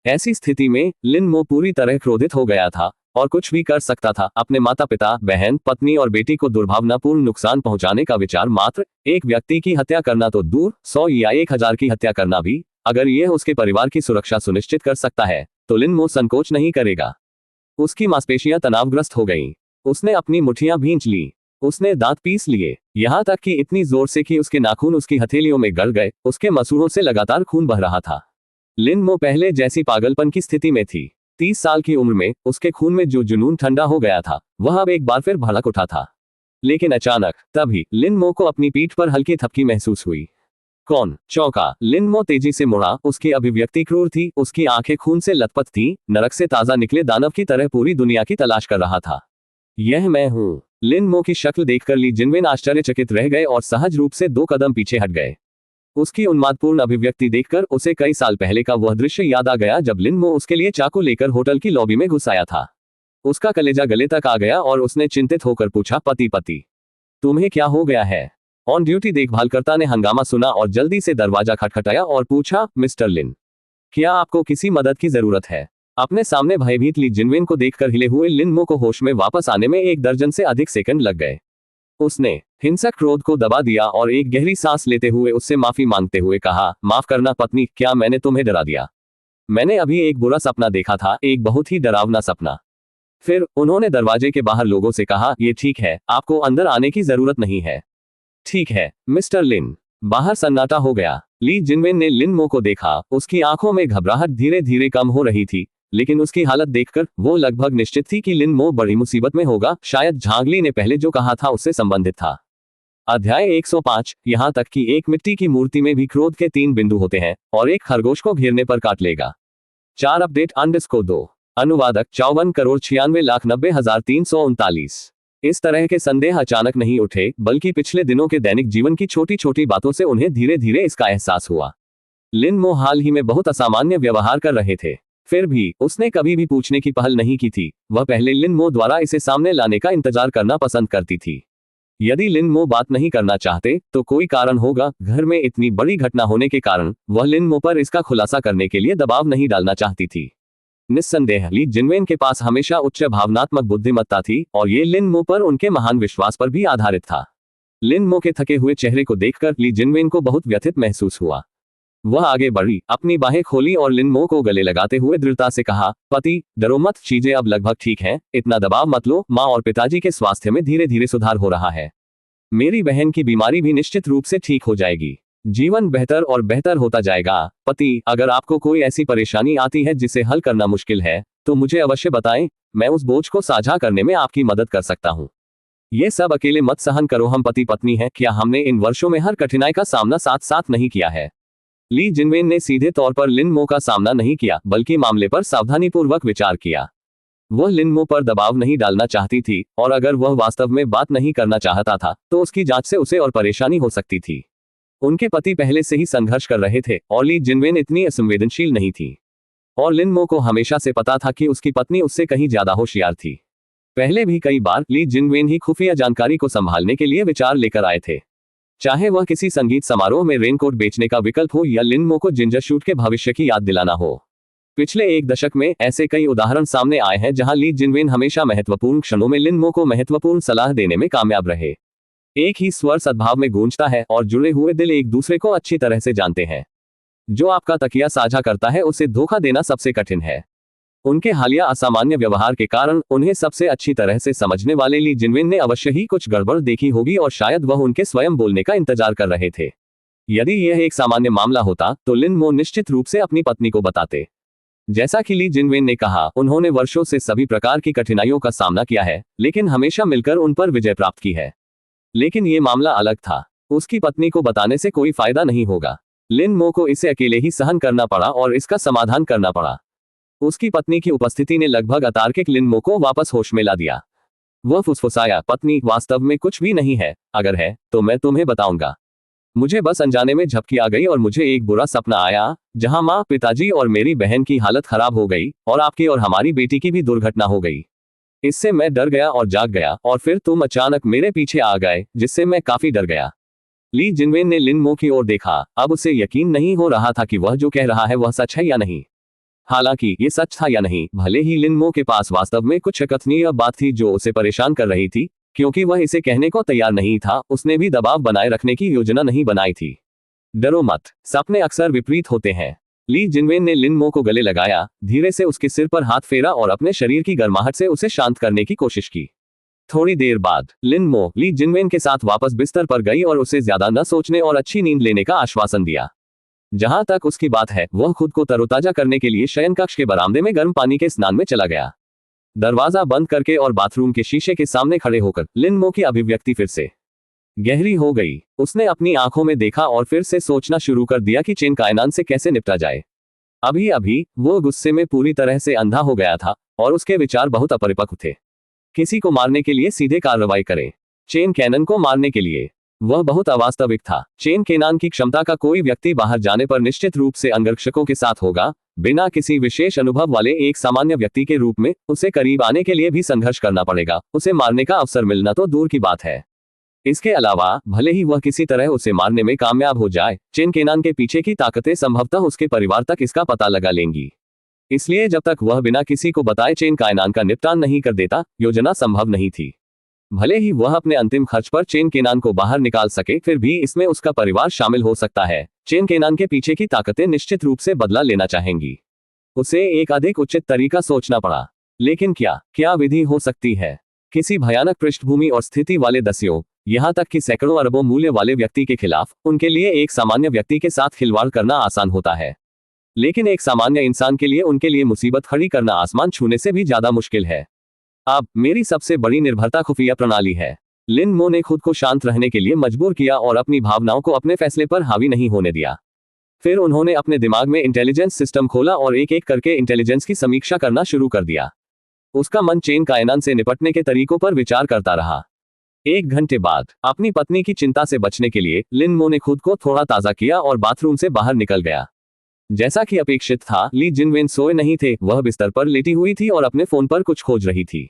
S1: ऐसी स्थिति में लिन मो पूरी तरह क्रोधित हो गया था और कुछ भी कर सकता था। अपने माता पिता, बहन, पत्नी और बेटी को दुर्भावनापूर्ण नुकसान पहुंचाने का विचार, मात्र एक व्यक्ति की हत्या करना तो दूर, 100 या 1000 की हत्या करना भी, अगर यह उसके परिवार की सुरक्षा सुनिश्चित कर सकता है तो लिन मो संकोच नहीं करेगा। उसकी मांसपेशियां तनावग्रस्त हो गईं। उसने अपनी मुठ्ठियां भींच ली। उसने दांत पीस लिए, यहां तक कि इतनी जोर से कि उसके नाखून उसकी हथेलियों में गड़ गए। उसके मसूड़ों से लगातार खून बह रहा था। लिन मो पहले जैसी पागलपन की स्थिति में थी। 30 साल की उम्र में उसके खून में जो जुनून ठंडा हो गया था, वह अब एक बार फिर भड़क उठा था। लेकिन अचानक तभी लिन मो को अपनी पीठ पर हल्की थपकी महसूस हुई। कौन? चौंका। लिन मो तेजी से मुड़ा। उसकी अभिव्यक्ति क्रूर थी। उसकी आंखें खून से लथपथ थीं। नरक से ताजा निकले दानव की तरह पूरी दुनिया की तलाश कर रहा था। यह मैं हूं। लिन मो की शक्ल देखकर ली जिनवेन आश्चर्यचकित रह गए और सहज रूप से 2 कदम पीछे हट गए। उसकी उन्मादपूर्ण अभिव्यक्ति देखकर उसे कई साल पहले का वह दृश्य याद आ गया जब लिन मो उसके लिए चाकू लेकर होटल की लॉबी में घुस आया था। उसका कलेजा गले तक आ गया और उसने चिंतित होकर पूछा, पति, तुम्हें क्या हो गया है? ऑन ड्यूटी देखभालकर्ता ने हंगामा सुना और जल्दी से दरवाजा खटखटाया और पूछा, मिस्टर लिन, क्या आपको किसी मदद की जरूरत है? अपने सामने भयभीत ली जिनवेन को देखकर हिले हुए लिन मो को होश में वापस आने में 1 दर्जन से अधिक सेकंड लग गए। उसने हिंसक क्रोध को दबा दिया और एक गहरी सांस लेते हुए उससे माफी मांगते हुए कहा, माफ करना पत्नी, क्या मैंने तुम्हें डरा दिया? मैंने अभी एक बुरा सपना देखा था, एक बहुत ही डरावना सपना। फिर उन्होंने दरवाजे के बाहर लोगों से कहा, ये ठीक है, आपको अंदर आने की जरूरत नहीं है। ठीक है, मिस्टर लिन। बाहर सन्नाटा हो गया। ली जिनवेन ने लिन मो को देखा। उसकी आंखों में घबराहट धीरे धीरे कम हो रही थी, लेकिन उसकी हालत देखकर वो लगभग निश्चित थी कि लिन मो बड़ी मुसीबत में होगा। शायद झांगली ने पहले जो कहा था उससे संबंधित था। अध्याय 105। यहां तक कि एक मिट्टी की मूर्ति में भी क्रोध के 3 बिंदु होते हैं और एक खरगोश को घेरने पर काट लेगा। 4 अपडेट _2। अनुवादक 54,96,90,339। इस तरह के संदेह अचानक नहीं उठे, बल्कि पिछले दिनों के दैनिक जीवन की छोटी छोटी बातों से उन्हें धीरे धीरे इसका एहसास हुआ। लिन मो हाल ही में बहुत असामान्य व्यवहार कर रहे थे। फिर भी उसने कभी भी पूछने की पहल नहीं की थी। वह पहले लिन मो द्वारा इसे सामने लाने का इंतजार करना पसंद करती थी। यदि लिन मो बात नहीं करना चाहते तो कोई कारण होगा। घर में इतनी बड़ी घटना होने के कारण वह लिन मो पर इसका खुलासा करने के लिए दबाव नहीं डालना चाहती थी। निस्संदेह ली जिनवेन के पास हमेशा उच्च भावनात्मक बुद्धिमत्ता थी और ये लिन मो पर उनके महान विश्वास पर भी आधारित था। लिन मो के थके हुए चेहरे को देखकर ली जिनवेन को बहुत व्यथित महसूस हुआ। वह आगे बढ़ी, अपनी बाहें खोली और लिन मो को गले लगाते हुए दृढ़ता से कहा, पति, डरो मत, चीजें अब लगभग ठीक हैं, इतना दबाव मत लो। माँ और पिताजी के स्वास्थ्य में धीरे धीरे सुधार हो रहा है। मेरी बहन की बीमारी भी निश्चित रूप से ठीक हो जाएगी। जीवन बेहतर और बेहतर होता जाएगा। पति, अगर आपको कोई ऐसी परेशानी आती है जिसे हल करना मुश्किल है तो मुझे अवश्य बताएं। मैं उस बोझ को साझा करने में आपकी मदद कर सकता हूँ। ये सब अकेले मत सहन करो। हम पति पत्नी हैं। क्या हमने इन वर्षों में हर कठिनाई का सामना साथ साथ नहीं किया है? ली जिनवेन ने सीधे तौर पर लिन मो का सामना नहीं किया, बल्कि मामले पर सावधानीपूर्वक विचार किया। वह लिन मो पर दबाव नहीं डालना चाहती थी और अगर वह वास्तव में बात नहीं करना चाहता था तो उसकी जांच से उसे और परेशानी हो सकती थी। उनके पति पहले से ही संघर्ष कर रहे थे और ली जिनवेन इतनी असंवेदनशील नहीं थी। और लिन मो को हमेशा से पता था कि उसकी पत्नी उससे कहीं ज्यादा होशियार थी। पहले भी कई बार ली जिनवेन ही खुफिया जानकारी को संभालने के लिए विचार लेकर आए थे, चाहे वह किसी संगीत समारोह में रेनकोट बेचने का विकल्प हो या लिन मो को जिंजर शूट के भविष्य की याद दिलाना हो। पिछले एक दशक में ऐसे कई उदाहरण सामने आए हैं जहां ली जिनवेन हमेशा महत्वपूर्ण क्षणों में लिन मो को महत्वपूर्ण सलाह देने में कामयाब रहे। एक ही स्वर सद्भाव में गूंजता है और जुड़े हुए दिल एक दूसरे को अच्छी तरह से जानते हैं। जो आपका तकिया साझा करता है उसे धोखा देना सबसे कठिन है। उनके हालिया असामान्य व्यवहार के कारण उन्हें सबसे अच्छी तरह से समझने वाले ली जिनवेन ने अवश्य ही कुछ गड़बड़ देखी होगी और शायद वह उनके स्वयं बोलने का इंतजार कर रहे थे। यदि यह एक सामान्य मामला होता तो लिन मो निश्चित रूप से अपनी पत्नी को बताते। जैसा कि ली जिनवेन ने कहा, उन्होंने वर्षों से सभी प्रकार की कठिनाइयों का सामना किया है, लेकिन हमेशा मिलकर उन पर विजय प्राप्त की है। लेकिन ये मामला अलग था। उसकी पत्नी को बताने से कोई फायदा नहीं होगा। लिन मो को इसे अकेले ही सहन करना पड़ा और इसका समाधान करना पड़ा। उसकी पत्नी की उपस्थिति ने लगभग अतार्किक लिन मो को वापस होश में ला दिया। वह फुसफुसाया, पत्नी, वास्तव में कुछ भी नहीं है, अगर है तो मैं तुम्हें बताऊंगा। मुझे बस अनजाने में झपकी आ गई और मुझे एक बुरा सपना आया जहां माँ, पिताजी और मेरी बहन की हालत खराब हो गई और आपकी और हमारी बेटी की भी दुर्घटना हो गई। इससे मैं डर गया और जाग गया और फिर तुम अचानक मेरे पीछे आ गए, जिससे मैं काफी डर गया। ली जिनवेन ने लिन मो की ओर देखा। अब उसे यकीन नहीं हो रहा था कि वह जो कह रहा है वह सच है या नहीं। हालांकि ये सच था या नहीं, भले ही लिन मो के पास वास्तव में कुछ अकथनीय बात थी जो उसे परेशान कर रही थी, क्योंकि वह इसे कहने को तैयार नहीं था, उसने भी दबाव बनाए रखने की योजना नहीं बनाई थी। डरो मत, सपने अक्सर विपरीत होते हैं। ली जिनवेन ने लिन मो को गले लगाया, धीरे से उसके सिर पर हाथ फेरा और अपने शरीर की गर्माहट से उसे शांत करने की कोशिश की। थोड़ी देर बाद लिन मो ली जिनवेन के साथ वापस बिस्तर पर गई और उसे ज्यादा न सोचने और अच्छी नींद लेने का आश्वासन दिया। जहां तक उसकी बात है, वह खुद को तरोताजा करने के लिए शयन कक्ष के बरामदे में गर्म पानी के स्नान में चला गया। दरवाजा बंद करके और बाथरूम के शीशे के सामने खड़े होकर लिन मो की अभिव्यक्ति फिर से गहरी हो गई। उसने अपनी आंखों में देखा और फिर से सोचना शुरू कर दिया कि चेन कायनान से कैसे निपटा जाए। अभी अभी वो गुस्से में पूरी तरह से अंधा हो गया था और उसके विचार बहुत अपरिपक्व थे। किसी को मारने के लिए सीधे कार्रवाई करें, चेन कैनन को मारने के लिए वह बहुत अवास्तविक था। चेन केनान की क्षमता का कोई व्यक्ति बाहर जाने पर निश्चित रूप से अंगरक्षकों के साथ होगा। बिना किसी विशेष अनुभव वाले एक सामान्य व्यक्ति के रूप में उसे करीब आने के लिए भी संघर्ष करना पड़ेगा। उसे मारने का अवसर मिलना तो दूर की बात है। इसके अलावा भले ही वह किसी तरह उसे मारने में कामयाब हो जाए, चेन केनान के पीछे की ताकतें संभवतः उसके परिवार तक इसका पता लगा लेंगी। इसलिए जब तक वह बिना किसी को बताए चेन कायनान का निपटान नहीं कर देता, योजना संभव नहीं थी। भले ही वह अपने अंतिम खर्च पर चेन केनान को बाहर निकाल सके, फिर भी इसमें उसका परिवार शामिल हो सकता है। चेन केनान के पीछे की ताकतें निश्चित रूप से बदला लेना चाहेंगी। उसे एक अधिक उचित तरीका सोचना पड़ा। लेकिन क्या विधि हो सकती है? किसी भयानक पृष्ठभूमि और स्थिति वाले दस्युओं, यहां तक कि सैकड़ों अरबों मूल्य वाले व्यक्ति के खिलाफ उनके लिए एक सामान्य व्यक्ति के साथ खिलवाड़ करना आसान होता है, लेकिन एक सामान्य इंसान के लिए उनके लिए मुसीबत खड़ी करना आसमान छूने से भी ज्यादा मुश्किल है। अब मेरी सबसे बड़ी निर्भरता खुफिया प्रणाली है। लिन मो ने खुद को शांत रहने के लिए मजबूर किया और अपनी भावनाओं को अपने फैसले पर हावी नहीं होने दिया। फिर उन्होंने अपने दिमाग में इंटेलिजेंस सिस्टम खोला और एक एक करके इंटेलिजेंस की समीक्षा करना शुरू कर दिया। उसका मन चेन कायनान से निपटने के तरीकों पर विचार करता रहा। 1 घंटे बाद अपनी पत्नी की चिंता से बचने के लिए लिन मो ने खुद को थोड़ा ताजा किया और बाथरूम से बाहर निकल गया। जैसा कि अपेक्षित था, ली जिनवेन सोए नहीं थे। वह बिस्तर पर लेटी हुई थी और अपने फोन पर कुछ खोज रही थी।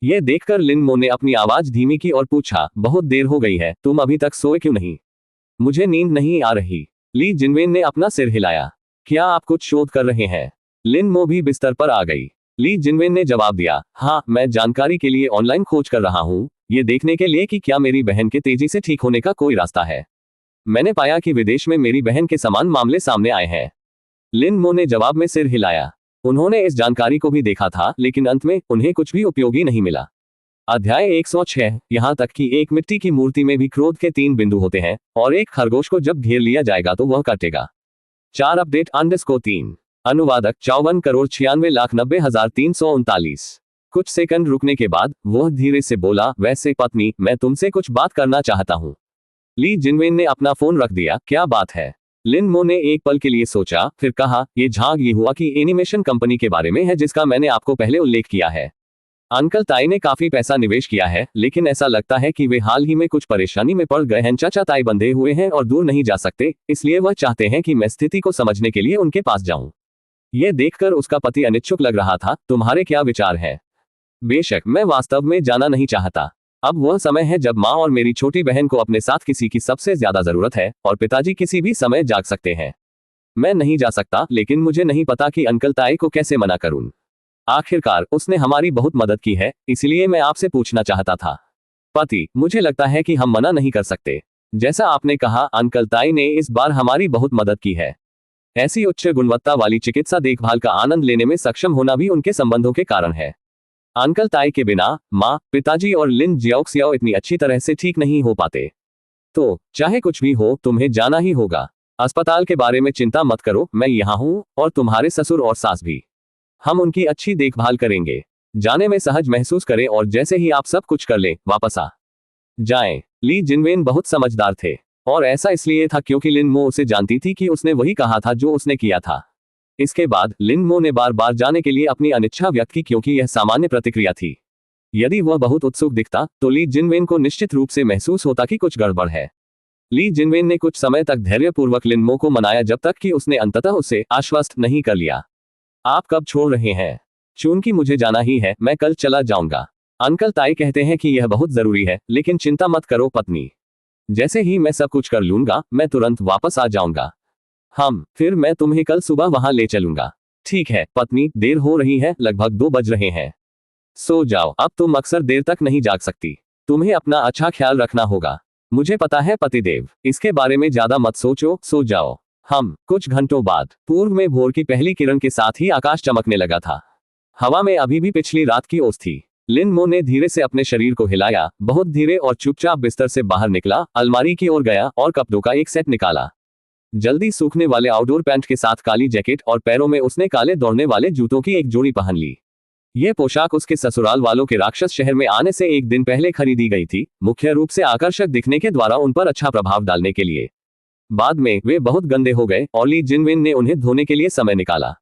S1: यह देखकर लिन मो ने अपनी आवाज धीमी की और पूछा, बहुत देर हो गई है, तुम अभी तक सोए क्यों नहीं? मुझे नींद नहीं आ रही। ली जिनवेन ने अपना सिर हिलाया। क्या आप कुछ शोध कर रहे हैं? लिन मो भी बिस्तर पर आ गई। ली जिनवेन ने जवाब दिया, हाँ, मैं जानकारी के लिए ऑनलाइन खोज कर रहा हूँ, ये देखने के लिए कि क्या मेरी बहन के तेजी से ठीक होने का कोई रास्ता है। मैंने पाया कि विदेश में मेरी बहन के समान मामले सामने आए हैं। लिन मो ने जवाब में सिर हिलाया। उन्होंने इस जानकारी को भी देखा था, लेकिन अंत में उन्हें कुछ भी उपयोगी नहीं मिला। अध्याय 106। यहाँ तक कि एक मिट्टी की मूर्ति में भी क्रोध के 3 बिंदु होते हैं, और एक खरगोश को जब घेर लिया जाएगा तो वह काटेगा। 4 अपडेट _3। अनुवादक 54,96,90,339। कुछ सेकंड रुकने के बाद वह धीरे से बोला, वैसे पत्नी, मैं तुमसे कुछ बात करना चाहता हूँ। ली जिनवेन ने अपना फोन रख दिया। क्या बात है? लिन मो ने एक पल के लिए सोचा, फिर कहा, ये झाग ये हुआ कि एनिमेशन कंपनी के बारे में है जिसका मैंने आपको पहले उल्लेख किया है। अंकल ताई ने काफी पैसा निवेश किया है, लेकिन ऐसा लगता है कि वे हाल ही में कुछ परेशानी में पड़ गए हैं। चाचा ताई बंधे हुए हैं और दूर नहीं जा सकते, इसलिए वह चाहते हैं कि मैं स्थिति को समझने के लिए उनके पास जाऊं। यह देखकर उसका पति अनिच्छुक लग रहा था। तुम्हारे क्या विचार हैं? बेशक मैं वास्तव में जाना नहीं चाहता। अब वह समय है जब माँ और मेरी छोटी बहन को अपने साथ किसी की सबसे ज्यादा जरूरत है और पिताजी किसी भी समय जाग सकते हैं। मैं नहीं जा सकता, लेकिन मुझे नहीं पता कि अंकल ताई को कैसे मना करूं। आखिरकार उसने हमारी बहुत मदद की है, इसलिए मैं आपसे पूछना चाहता था। पति, मुझे लगता है कि हम मना नहीं कर सकते। जैसा आपने कहा, अंकल ताई ने इस बार हमारी बहुत मदद की है। ऐसी उच्च गुणवत्ता वाली चिकित्सा देखभाल का आनंद लेने में सक्षम होना भी उनके संबंधों के कारण है। अंकल ताई के बिना माँ, पिताजी और लिन जियाओक्सियाओ इतनी अच्छी तरह से ठीक नहीं हो पाते। तो चाहे कुछ भी हो, तुम्हें जाना ही होगा। अस्पताल के बारे में चिंता मत करो, मैं यहाँ हूँ, और तुम्हारे ससुर और सास भी। हम उनकी अच्छी देखभाल करेंगे। जाने में सहज महसूस करें और जैसे ही आप सब कुछ कर लें, वापस आ जाएं। ली जिनवेन बहुत समझदार थे, और ऐसा इसलिए था क्योंकि लिन मो उसे जानती थी कि उसने वही कहा था जो उसने किया था। इसके बाद लिन मो ने बार बार जाने के लिए अपनी अनिच्छा व्यक्त की क्योंकि यह सामान्य प्रतिक्रिया थी। यदि वह बहुत उत्सुक दिखता तो ली जिनवेन को निश्चित रूप से महसूस होता कि कुछ गड़बड़ है। ली जिनवेन ने कुछ समय तक धैर्यपूर्वक लिन मो को मनाया जब तक कि उसने अंततः उसे आश्वस्त नहीं कर लिया। आप कब छोड़ रहे हैं? चूंकि मुझे जाना ही है, मैं कल चला जाऊंगा। अंकल ताई कहते हैं कि यह बहुत जरूरी है, लेकिन चिंता मत करो पत्नी। जैसे ही मैं सब कुछ कर लूंगा, मैं तुरंत वापस आ जाऊंगा। फिर मैं तुम्हें कल सुबह वहां ले चलूंगा। ठीक है पत्नी, देर हो रही है, लगभग 2 बज रहे हैं। सो जाओ, अब तुम अक्सर देर तक नहीं जाग सकती। तुम्हें अपना अच्छा ख्याल रखना होगा। मुझे पता है पतिदेव, इसके बारे में ज्यादा मत सोचो, सो जाओ। कुछ घंटों बाद पूर्व में भोर की पहली किरण के साथ ही आकाश चमकने लगा था। हवा में अभी भी पिछली रात की ओस थी। लिन मो ने धीरे से अपने शरीर को हिलाया, बहुत धीरे, और चुपचाप बिस्तर से बाहर निकला, अलमारी की ओर गया और कपड़ों का एक सेट निकाला। जल्दी सूखने वाले आउटडोर पैंट के साथ काली जैकेट और पैरों में उसने काले दौड़ने वाले जूतों की एक जोड़ी पहन ली। यह पोशाक उसके ससुराल वालों के राक्षस शहर में आने से एक दिन पहले खरीदी गई थी, मुख्य रूप से आकर्षक दिखने के द्वारा उन पर अच्छा प्रभाव डालने के लिए। बाद में वे बहुत गंदे हो गए और ली जिनवेन ने उन्हें धोने के लिए समय निकाला।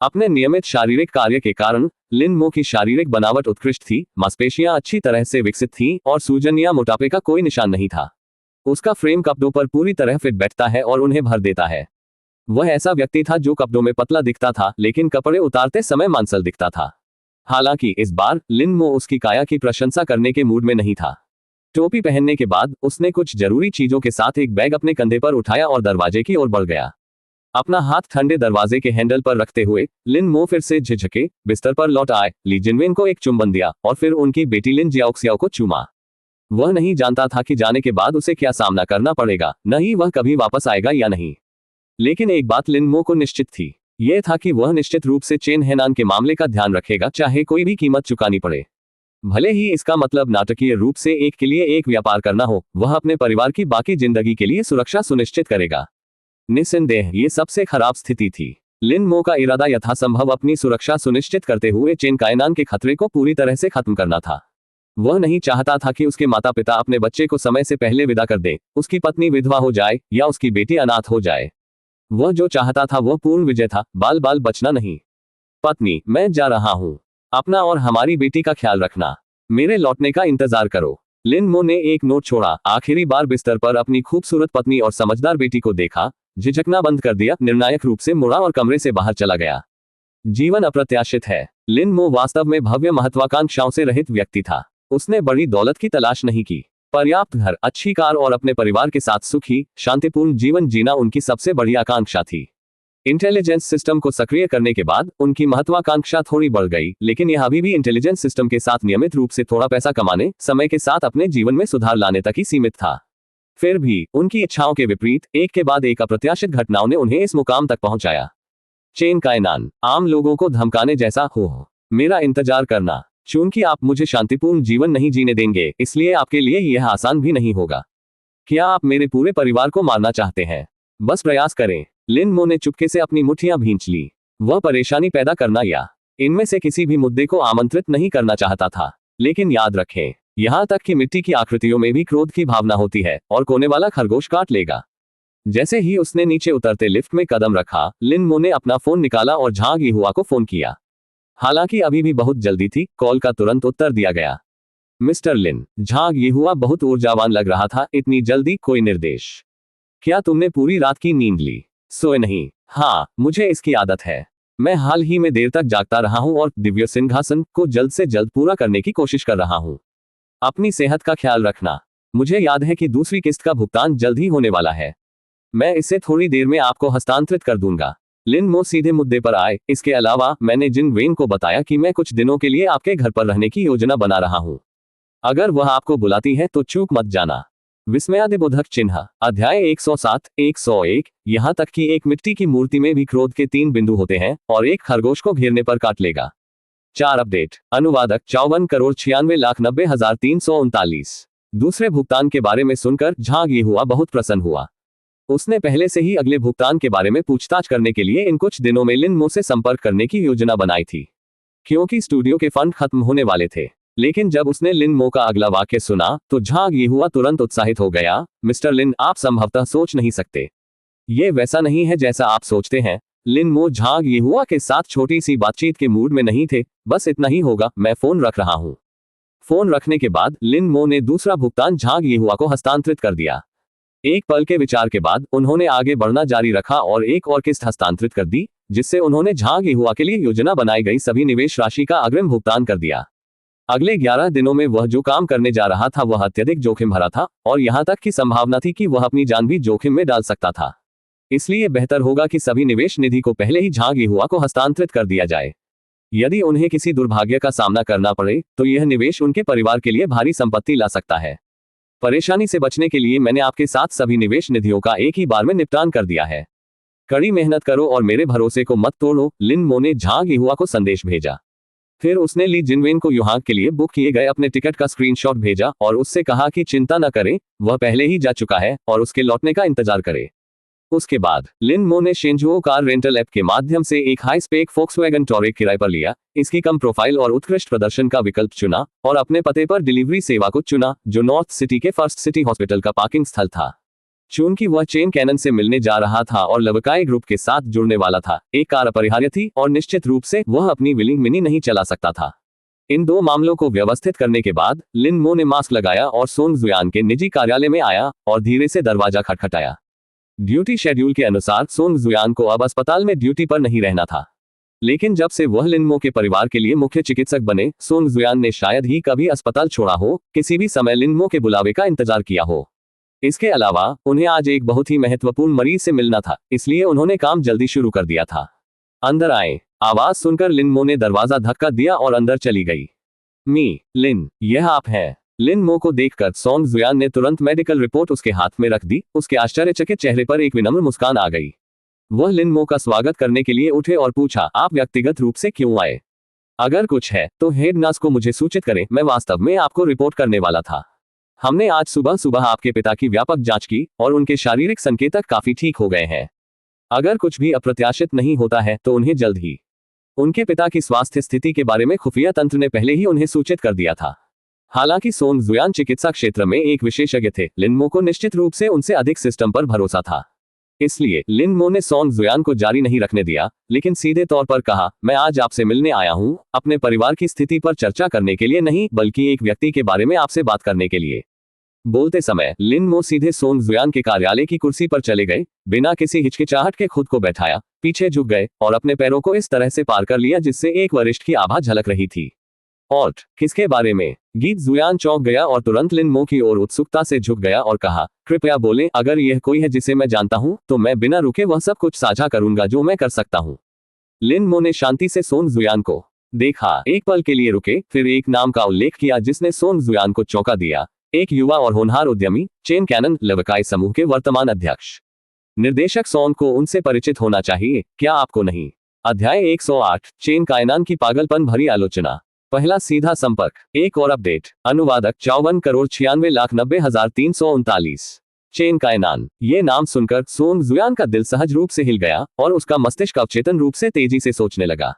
S1: अपने नियमित शारीरिक कार्य के कारण लिन मो की शारीरिक बनावट उत्कृष्ट थी, मांसपेशियां अच्छी तरह से विकसित थीं और सूजन या मोटापे का कोई निशान नहीं था। उसका फ्रेम कपड़ों पर पूरी तरह फिट बैठता है और उन्हें भर देता है। वह ऐसा व्यक्ति था जो कपड़ों में पतला दिखता था, लेकिन कपड़े उतारते समय मांसल दिखता था। हालांकि इस बार लिन मो उसकी काया की प्रशंसा करने के मूड में नहीं था। टोपी पहनने के बाद उसने कुछ जरूरी चीजों के साथ एक बैग अपने कंधे पर उठाया और दरवाजे की ओर बढ़ गया। अपना हाथ ठंडे दरवाजे के हैंडल पर रखते हुए लिन मो फिर से झिझके बिस्तर पर लौट आए, ली जिनवेन को एक चुंबन दिया और फिर उनकी बेटी लिन जियाओक्सियाओ को चूमा। वह नहीं जानता था कि जाने के बाद उसे क्या सामना करना पड़ेगा, न ही वह कभी वापस आएगा या नहीं। लेकिन एक बात लिन मो को निश्चित थी, यह था कि वह निश्चित रूप से चेन हेनान के मामले का ध्यान रखेगा, चाहे कोई भी कीमत चुकानी पड़े। भले ही इसका मतलब नाटकीय रूप से एक के लिए एक व्यापार करना हो, वह अपने परिवार की बाकी जिंदगी के लिए सुरक्षा सुनिश्चित करेगा। निस्संदेह ये सबसे खराब स्थिति थी। लिन मो का इरादा यथासंभव अपनी सुरक्षा सुनिश्चित करते हुए चेन कायनान के खतरे को पूरी तरह से खत्म करना था। वह नहीं चाहता था कि उसके माता पिता अपने बच्चे को समय से पहले विदा कर दें, उसकी पत्नी विधवा हो जाए या उसकी बेटी अनाथ हो जाए। वह जो चाहता था वह पूर्ण विजय था, बाल बाल बचना नहीं। पत्नी, मैं जा रहा हूँ। अपना और हमारी बेटी का ख्याल रखना। मेरे लौटने का इंतजार करो। लिन मो ने एक नोट छोड़ा, आखिरी बार बिस्तर पर अपनी खूबसूरत पत्नी और समझदार बेटी को देखा, झिझकना बंद कर दिया, निर्णायक रूप से मुड़ा और कमरे से बाहर चला गया। जीवन अप्रत्याशित है। लिन मो वास्तव में भव्य महत्वाकांक्षाओं से रहित व्यक्ति था। उसने बड़ी दौलत की तलाश नहीं की। पर्याप्त घर, अच्छी कार और अपने परिवार के साथ सुखी, शांतिपूर्ण जीवन जीना उनकी सबसे बड़ी आकांक्षा थी। इंटेलिजेंस सिस्टम को सक्रिय करने के बाद उनकी महत्वाकांक्षा थोड़ी बढ़ गई, लेकिन यह अभी भी इंटेलिजेंस सिस्टम के साथ नियमित रूप से थोड़ा पैसा कमाने, समय के साथ अपने जीवन में सुधार लाने तक ही सीमित था। फिर भी उनकी इच्छाओं के विपरीत एक के बाद एक अप्रत्याशित घटनाओं ने उन्हें इस मुकाम तक पहुंचाया। चेन कायनान, आम लोगों को धमकाने जैसा हो मेरा इंतजार करना। चूंकि आप मुझे शांतिपूर्ण जीवन नहीं जीने देंगे, इसलिए आपके लिए यह आसान भी नहीं होगा। क्या आप मेरे पूरे परिवार को मारना चाहते हैं? बस प्रयास करें। लिन मो ने चुपके से अपनी मुट्ठियां भींच ली। वह परेशानी पैदा करना या इनमें से किसी भी मुद्दे को आमंत्रित नहीं करना चाहता था। लेकिन याद रखें, यहां तक कि मिट्टी की आकृतियों में भी क्रोध की भावना होती है और कोने वाला खरगोश काट लेगा। जैसे ही उसने नीचे उतरते लिफ्ट में कदम रखा, लिन मो ने अपना फोन निकाला और झांग यीहुआ को फोन किया। हालांकि अभी भी बहुत जल्दी थी, कॉल का तुरंत उत्तर दिया गया। मिस्टर लिन, झांग यीहुआ बहुत ऊर्जावान लग रहा था। इतनी जल्दी कोई निर्देश? क्या तुमने पूरी रात की नींद ली? सोए नहीं? हाँ, मुझे इसकी आदत है। मैं हाल ही में देर तक जागता रहा हूं और दिव्य सिंहासन को जल्द से जल्द पूरा करने की कोशिश कर रहा हूं। अपनी सेहत का ख्याल रखना। मुझे याद है कि दूसरी किस्त का भुगतान जल्द ही होने वाला है। मैं इसे थोड़ी देर में आपको हस्तांतरित कर दूंगा। लिन मो सीधे मुद्दे पर आए। इसके अलावा मैंने जिन वेन को बताया कि मैं कुछ दिनों के लिए आपके घर पर रहने की योजना बना रहा हूं। अगर वह आपको बुलाती है तो चूक मत जाना। विस्मयादिबोधक चिन्ह। अध्याय 107, 101। यहाँ तक कि एक मिट्टी की मूर्ति में भी क्रोध के 3 बिंदु होते हैं और एक खरगोश को घेरने पर काट लेगा। 4 अपडेट। अनुवादक 54,96,90,339। दूसरे भुगतान के बारे में सुनकर झांग येहुआ बहुत प्रसन्न हुआ। उसने पहले से ही अगले भुगतान के बारे में पूछताछ करने के लिए इन कुछ दिनों में लिन मो से संपर्क करने की योजना बनाई थी, क्योंकि स्टूडियो के फंड खत्म होने वाले थे। लेकिन जब उसने लिन मो का अगला वाक्य सुना तो झांग येहुआ तुरंत उत्साहित हो गया। मिस्टर लिन, आप संभवतः सोच नहीं सकते। ये वैसा नहीं है जैसा आप सोचते हैं। लिन मो झांग येहुआ के साथ छोटी सी बातचीत के मूड में नहीं थे। बस इतना ही होगा, मैं फोन रख रहा हूं। फोन रखने के बाद लिन मो ने दूसरा भुगतान झांग येहुआ को हस्तांतरित कर दिया। एक पल के विचार के बाद उन्होंने आगे बढ़ना जारी रखा और एक और किस्त हस्तांतरित कर दी, जिससे उन्होंने झांग येहुआ के लिए योजना बनाई गई सभी निवेश राशि का अग्रिम भुगतान कर दिया। अगले 11 दिनों में वह जो काम करने जा रहा था वह अत्यधिक जोखिम भरा था और यहां तक की संभावना थी कि वह अपनी जान भी जोखिम में डाल सकता था। इसलिए बेहतर होगा कि सभी निवेश निधि को पहले ही झांग येहुआ को हस्तांतरित कर दिया जाए। यदि उन्हें किसी दुर्भाग्य का सामना करना पड़े तो यह निवेश उनके परिवार के लिए भारी संपत्ति ला सकता है। परेशानी से बचने के लिए मैंने आपके साथ सभी निवेश निधियों का एक ही बार में निपटान कर दिया है। कड़ी मेहनत करो और मेरे भरोसे को मत तोड़ो। लिन मो ने झांग येहुआ को संदेश भेजा। फिर उसने ली जिनवेन को युहांग के लिए बुक किए गए अपने टिकट का स्क्रीनशॉट भेजा और उससे कहा कि चिंता न करे, वह पहले ही जा चुका है और उसके लौटने का इंतजार करे। उसके बाद लिन मो ने शेंजुओ कार रेंटल ऐप के माध्यम से एक हाई स्पेक फोक्सवैगन टॉरेक किराए पर लिया। इसकी कम प्रोफाइल और उत्कृष्ट प्रदर्शन का विकल्प चुना और अपने पते पर डिलीवरी सेवा को चुना, जो नॉर्थ सिटी के फर्स्ट सिटी हॉस्पिटल का पार्किंग स्थल था। चूंकि वह चेन कैनन से मिलने जा रहा था और लवकाई ग्रुप के साथ जुड़ने वाला था, एक कार अपरिहार्य थी और निश्चित रूप से वह अपनी विलिंग मिनी नहीं चला सकता था। इन दो मामलों को व्यवस्थित करने के बाद लिन मो ने मास्क लगाया और सोंग जुयान के निजी कार्यालय में आया और धीरे से दरवाजा खटखटाया। ड्यूटी शेड्यूल के अनुसार सोंग जुयान को अब अस्पताल में ड्यूटी पर नहीं रहना था, लेकिन जब से वह लिन मो के परिवार के लिए मुख्य चिकित्सक बने, सोंग जुयान ने शायद ही कभी अस्पताल छोड़ा हो, किसी भी समय लिन मो के बुलावे का इंतजार किया हो। इसके अलावा उन्हें आज एक बहुत ही महत्वपूर्ण मरीज से मिलना था, इसलिए उन्होंने काम जल्दी शुरू कर दिया था। अंदर आए। आवाज सुनकर लिन मो ने दरवाजा धक्का दिया और अंदर चली गई। लिन, यह आप हैं? लिन मो को देखकर सोंग जुयान ने तुरंत मेडिकल रिपोर्ट उसके हाथ में रख दी। उसके आश्चर्यचकित चेहरे पर एक विनम्र मुस्कान आ गई। वह लिन मो का स्वागत करने के लिए उठे और पूछा, आप व्यक्तिगत रूप से क्यों आए? अगर कुछ है तो हेड नर्स को मुझे सूचित करें। मैं वास्तव में आपको रिपोर्ट करने वाला था। हमने आज सुबह सुबह आपके पिता की व्यापक जांच की और उनके शारीरिक संकेतक काफी ठीक हो गए हैं। अगर कुछ भी अप्रत्याशित नहीं होता है तो उन्हें जल्द ही उनके पिता की स्वास्थ्य स्थिति के बारे में खुफिया तंत्र ने पहले ही उन्हें सूचित कर दिया था। हालांकि सोंग जुयान चिकित्सा क्षेत्र में एक विशेषज्ञ थे, लिन मो को निश्चित रूप से उनसे अधिक सिस्टम पर भरोसा था। इसलिए लिन मो ने सोंग जुयान को जारी नहीं रखने दिया, लेकिन सीधे तौर पर कहा, मैं आज आपसे मिलने आया हूं, अपने परिवार की स्थिति पर चर्चा करने के लिए नहीं, बल्कि एक व्यक्ति के बारे में आपसे बात करने के लिए। बोलते समय लिन मो सीधे सोंग जुयान के कार्यालय की कुर्सी पर चले गए, बिना किसी हिचकिचाहट के खुद को बैठाया, पीछे झुक गए और अपने पैरों को इस तरह से पार कर लिया जिससे एक वरिष्ठ की आभा झलक रही थी। और किसके बारे में? गीत जुयान चौंक गया और तुरंत लिन मो की ओर उत्सुकता से झुक गया और कहा, कृपया बोलें, अगर यह कोई है जिसे मैं जानता हूं तो मैं बिना रुके वह सब कुछ साझा करूंगा जो मैं कर सकता हूं। लिन मो ने शांति से सोंग जुयान को देखा, एक पल के लिए रुके, फिर एक नाम का उल्लेख किया जिसने सोंग जुयान को चौंका दिया। एक युवा और होनहार उद्यमी, चेन कैनन लवकाई समूह के वर्तमान अध्यक्ष। निर्देशक सोंग को उनसे परिचित होना चाहिए, क्या आपको नहीं? अध्याय 108, चेन कायनान की पागलपन भरी आलोचना। पहला सीधा संपर्क। एक और अपडेट। अनुवादक 54,96,90,339। चेन कायनान। ये नाम सुनकर सोंग जुयान का दिल सहज रूप से हिल गया और उसका मस्तिष्क अवचेतन रूप से तेजी से सोचने लगा।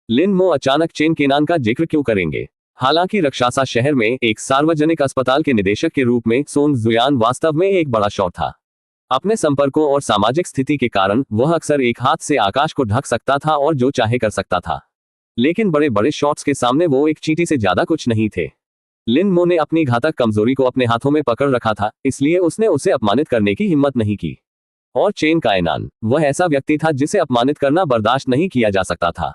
S1: लिन मो अचानक चेन केनान का जिक्र क्यों करेंगे? हालांकि रक्षासा शहर में एक सार्वजनिक अस्पताल के निदेशक के रूप में सोंग जुयान वास्तव में एक बड़ा शॉट था। अपने संपर्कों और सामाजिक स्थिति के कारण वह अक्सर एक हाथ से आकाश को ढक सकता था और जो चाहे कर सकता था, लेकिन बड़े बड़े शॉट्स के सामने वो एक चींटी से ज्यादा कुछ नहीं थे। लिन मो ने अपनी घातक कमजोरी को अपने हाथों में पकड़ रखा था, इसलिए उसने उसे अपमानित करने की हिम्मत नहीं की। और चेन कायनान वह ऐसा व्यक्ति था जिसे अपमानित करना बर्दाश्त नहीं किया जा सकता था,